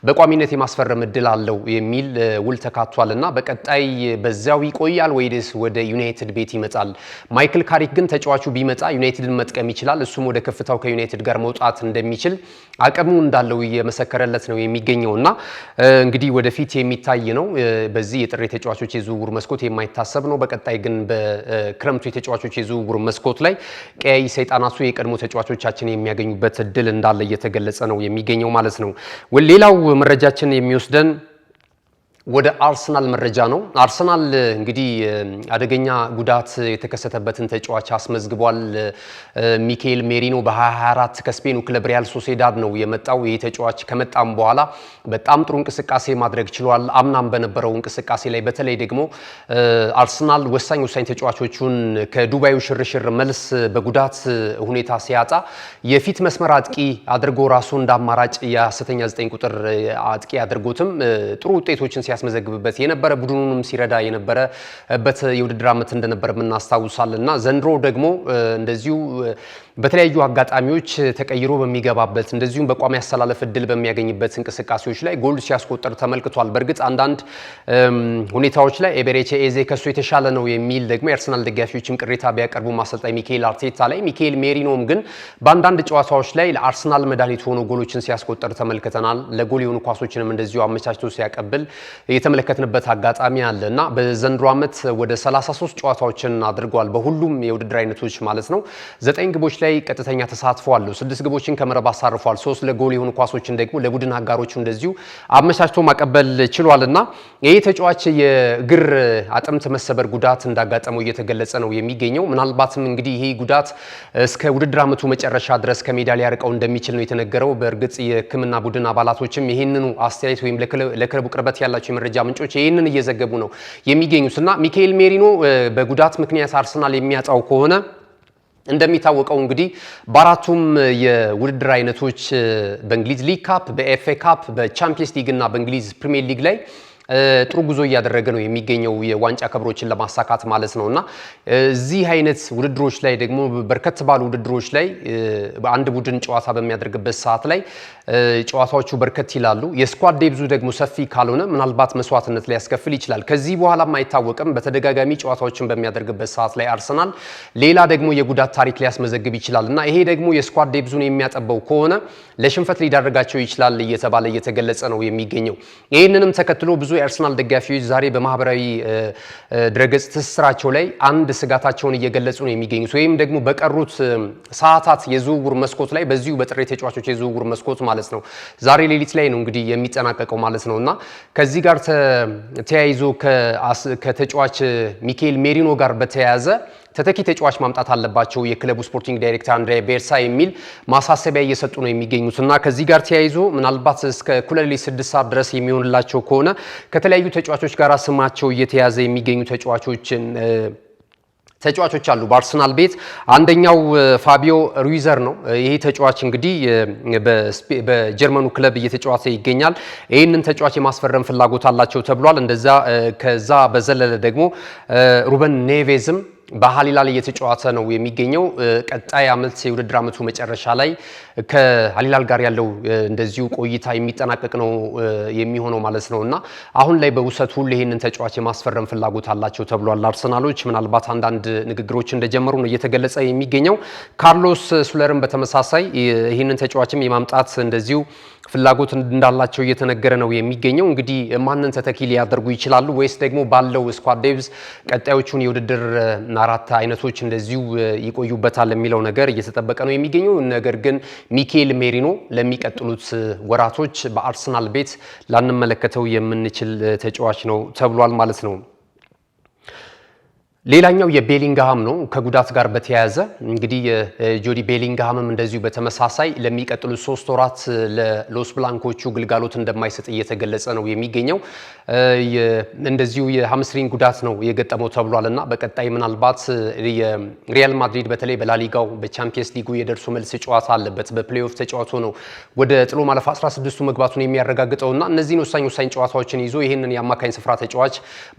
በቋሚነት የማስፈረም እድል አለው የሚል ውል ተካቷልና በቀጣይ በዛው ይቆያል ወይስ ወደ ዩናይትድ ቤት ይመጣል? ማይክል ካሪክ ግን ተጫዋቹ ቢመጣ ዩናይትድን መጥቀም ይችላል። እሱም ወደ ከፍታው ከዩናይትድ ጋር መውጣት እንደሚችል አቅሙ እንዳለው እየመሰከረለት ነው የሚገኘውና እንግዲህ ወደፊት የሚታይ ነው። በዚህ የጥሬ ተጫዋቾች የዝውውር መስኮት የማይታሰብ ነው። በቀጣይ ግን በክረምቱ የተጫዋቾች የዝውውር መስኮት ላይ ቀይ ሰይጣናቱ የቀድሞ ተጫዋቾቻችን የሚያገኙበት እድል እንዳለ እየተገለጸ ነው የሚገኘው ማለት ነው። ሌላው መረጃችን የሚወስደን ወደ አርሰናል መረጃ ነው። አርሰናል እንግዲህ አደገኛ ጉዳት የተከሰተበትን ተጫዋች አስመዝግቧል። ሚካኤል ሜሪኖ በ2024 ከስፔኑ ክለብ ሪያል ሶሴዳድ ነው የመጣው። ይህ ተጫዋች ከመጣም በኋላ በጣም ጥሩ እንቅስቃሴ ማድረግ ችሏል። አምናም በነበረው እንቅስቃሴ ላይ በተለይ ደግሞ አርሰናል ወሳኝ ተጫዋቾቹን ከዱባዩ ሽርሽር መልስ በጉዳት ሁኔታ ሲያጣ የፊት መስመር አጥቂ አድርጎ ራሱ እንዳማራጭ የሐሰተኛ 9 ቁጥር አጥቂ አድርጎትም ጥሩ ውጤቶችን ሲያስመዘግብበት የነበረ ቡድኑንም ሲረዳ የነበረበት የውድድር ዓመት እንደነበረ እናስታውሳለንና ዘንድሮ ደግሞ እንደዚሁ በተለያዩ አጋጣሚዎች ተቀይሮ በሚገባበት እንደዚሁም በቋሚ ያስተላለፍ እድል በሚያገኝበት እንቅስቃሴዎች ላይ ጎል ሲያስቆጥር ተመልክቷል። በእርግጥ አንዳንድ ሁኔታዎች ላይ ኤቤሬቺ ኤዜ ከሱ የተሻለ ነው የሚል ደግሞ የአርሰናል ደጋፊዎችም ቅሬታ ቢያቀርቡ አሰልጣኝ ሚካኤል አርቴታ ላይ ሚካኤል ሜሪኖም ግን በአንዳንድ ጨዋታዎች ላይ ለአርሰናል መድኃኒት ሆኖ ጎሎችን ሲያስቆጥር ተመልክተናል። ለጎል የሆኑ ኳሶችንም እንደዚሁ አመቻችቶ ሲያቀብል የተመለከትንበት አጋጣሚ አለና በዘንድሮ ዓመት ወደ 33 ጨዋታዎችን አድርጓል በሁሉም የውድድር አይነቶች ማለት ነው። 9 ግቦች ላይ ቀጥተኛ ተሳትፎ አለው። 6 ግቦችን ከመረብ አሳርፏል። 3 ለጎል የሆኑ ኳሶችን ደግሞ ለቡድን አጋሮቹ እንደዚሁ አመቻችቶ ማቀበል ችሏልና ይሄ ተጫዋች የእግር አጥንት መሰበር ጉዳት እንዳጋጠመው እየተገለጸ ነው የሚገኘው። ምናልባትም እንግዲህ ይሄ ጉዳት እስከ ውድድር ዓመቱ መጨረሻ ድረስ ከሜዳ ሊያርቀው እንደሚችል ነው የተነገረው። በእርግጥ የሕክምና ቡድን አባላቶችም ይህንኑ አስተያየት ወይም ለክለቡ ቅርበት ያላቸው የመረጃ ምንጮች ይህንን እየዘገቡ ነው የሚገኙትና ሚካኤል ሜሪኖ በጉዳት ምክንያት አርሰናል የሚያጣው ከሆነ እንደሚታወቀው እንግዲህ በአራቱም የውድድር አይነቶች በእንግሊዝ ሊግ ካፕ፣ በኤፍኤ ካፕ፣ በቻምፒየንስ ሊግ እና በእንግሊዝ ፕሪሚየር ሊግ ላይ ጥሩ ጉዞ እያደረገ ነው የሚገኘው የዋንጫ ክብሮችን ለማሳካት ማለት ነውና እዚህ አይነት ውድድሮች ላይ ደግሞ በርከት ባሉ ውድድሮች ላይ በአንድ ቡድን ጨዋታ በሚያደርግበት ሰዓት ላይ ጨዋታዎቹ በርከት ይላሉ። የስኳድ ዴብዙ ደግሞ ሰፊ ካልሆነ ምናልባት መስዋዕትነት ሊያስከፍል ይችላል። ከዚህ በኋላም አይታወቅም። በተደጋጋሚ ጨዋታዎችን በሚያደርግበት ሰዓት ላይ አርሰናል ሌላ ደግሞ የጉዳት ታሪክ ሊያስመዘግብ ይችላልና ይሄ ደግሞ የስኳድ ዴብዙን የሚያጠበው ከሆነ ለሽንፈት ሊዳረጋቸው ይችላል እየተባለ እየተገለጸ ነው የሚገኘው። ይህንንም ተከትሎ ብዙ የአርሰናል ደጋፊዎች ዛሬ በማህበራዊ ድረገጽ ትስስራቸው ላይ አንድ ስጋታቸውን እየገለጹ ነው የሚገኙት። ወይም ደግሞ በቀሩት ሰዓታት የዝውውር መስኮት ላይ በዚሁ በጥሬ ተጫዋቾች የዝውውር መስኮት ማለት ነው ዛሬ ሌሊት ላይ ነው እንግዲህ የሚጠናቀቀው ማለት ነውና ከዚህ ጋር ተያይዞ ከተጫዋች ሚካኤል ሜሪኖ ጋር በተያያዘ ተተኪ ተጫዋች ማምጣት አለባቸው የክለቡ ስፖርቲንግ ዳይሬክተር አንድሪያ ቤርሳ የሚል ማሳሰቢያ እየሰጡ ነው የሚገኙትና ከዚህ ጋር ተያይዞ ምናልባት እስከ እኩለ ሌሊት 6 ሰዓት ድረስ የሚሆንላቸው ከሆነ ከተለያዩ ተጫዋቾች ጋር ስማቸው እየተያዘ የሚገኙ ተጫዋቾች አሉ በአርሰናል ቤት። አንደኛው ፋቢዮ ሩይዘር ነው። ይሄ ተጫዋች እንግዲህ በጀርመኑ ክለብ እየተጫወተ ይገኛል። ይህንን ተጫዋች የማስፈረም ፍላጎት አላቸው ተብሏል። ከዛ በዘለለ ደግሞ ሩበን ኔቬዝም በሃሊላል እየተጫወተ ነው የሚገኘው። ቀጣይ ዓመት የውድድር ዓመቱ መጨረሻ ላይ ከሃሊላል ጋር ያለው እንደዚሁ ቆይታ የሚጠናቀቅ ነው የሚሆነው ማለት ነውና አሁን ላይ በውሰት ሁሉ ይህንን ተጫዋች የማስፈረም ፍላጎት አላቸው ተብሏል። አርሰናሎች ምናልባት አንዳንድ ንግግሮች እንደጀመሩ ነው እየተገለጸ የሚገኘው። ካርሎስ ሱለርም በተመሳሳይ ይህንን ተጫዋችም የማምጣት እንደዚሁ ፍላጎት እንዳላቸው እየተነገረ ነው የሚገኘው። እንግዲህ ማንን ተተኪ ሊያደርጉ ይችላሉ ወይስ ደግሞ ባለው ስኳድ ዴብዝ ቀጣዮቹን የውድድር አራት አይነቶች እንደዚሁ ይቆዩበታል የሚለው ነገር እየተጠበቀ ነው የሚገኘው። ነገር ግን ሚካኤል ሜሪኖ ለሚቀጥሉት ወራቶች በአርሰናል ቤት ላንመለከተው የምንችል ተጫዋች ነው ተብሏል ማለት ነው። ሌላኛው የቤሊንግሃም ነው። ከጉዳት ጋር በተያያዘ እንግዲህ ጆዲ ቤሊንግሃምም እንደዚሁ በተመሳሳይ ለሚቀጥሉት 3 ወራት ለሎስ ብላንኮቹ ግልጋሎት እንደማይሰጥ እየተገለጸ ነው የሚገኘው። እንደዚሁ የሃምስትሪንግ ጉዳት ነው የገጠመው ተብሏልና በቀጣይ ምናልባት የሪያል ማድሪድ በተለይ በላሊጋው በቻምፒየንስ ሊጉ የደርሶ መልስ ጨዋታ አለበት። በፕሌይኦፍ ተጫዋቶ ነው ወደ ጥሎ ማለፍ 16ቱ መግባቱን የሚያረጋግጠውና እነዚህን ወሳኝ ጨዋታዎችን ይዞ ይህንን የአማካኝ ስፍራ ተጫዋች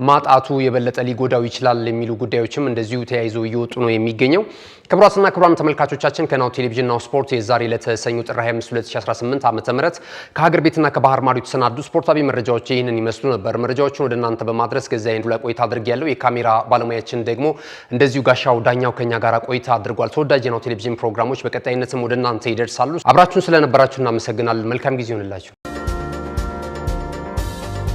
ማጣቱ የበለጠ ሊጎዳው ይችላል የሚሉ ጉዳዮችም እንደዚሁ ተያይዘው እየወጡ ነው የሚገኘው። ክቡራትና ክቡራን ተመልካቾቻችን ከናሁ ቴሌቪዥን ናሁ ስፖርት የዛሬ ለተሰኙ ጥር 25 2018 ዓ.ም ከሀገር ቤትና ከባህር ማዶ የተሰናዱ ስፖርታዊ መረጃዎች ይህንን ይመስሉ ነበር። መረጃዎችን ወደ እናንተ በማድረስ ገዛይ እንዱ ላይ ቆይታ አድርጌያለሁ። የካሜራ ባለሙያችን ደግሞ እንደዚሁ ጋሻው ዳኛው ከኛ ጋር ቆይታ አድርጓል። ተወዳጅ የናሁ ቴሌቪዥን ፕሮግራሞች በቀጣይነትም ወደ እናንተ ይደርሳሉ። አብራችሁን ስለነበራችሁ እናመሰግናለን። መልካም ጊዜ ይሁንላችሁ።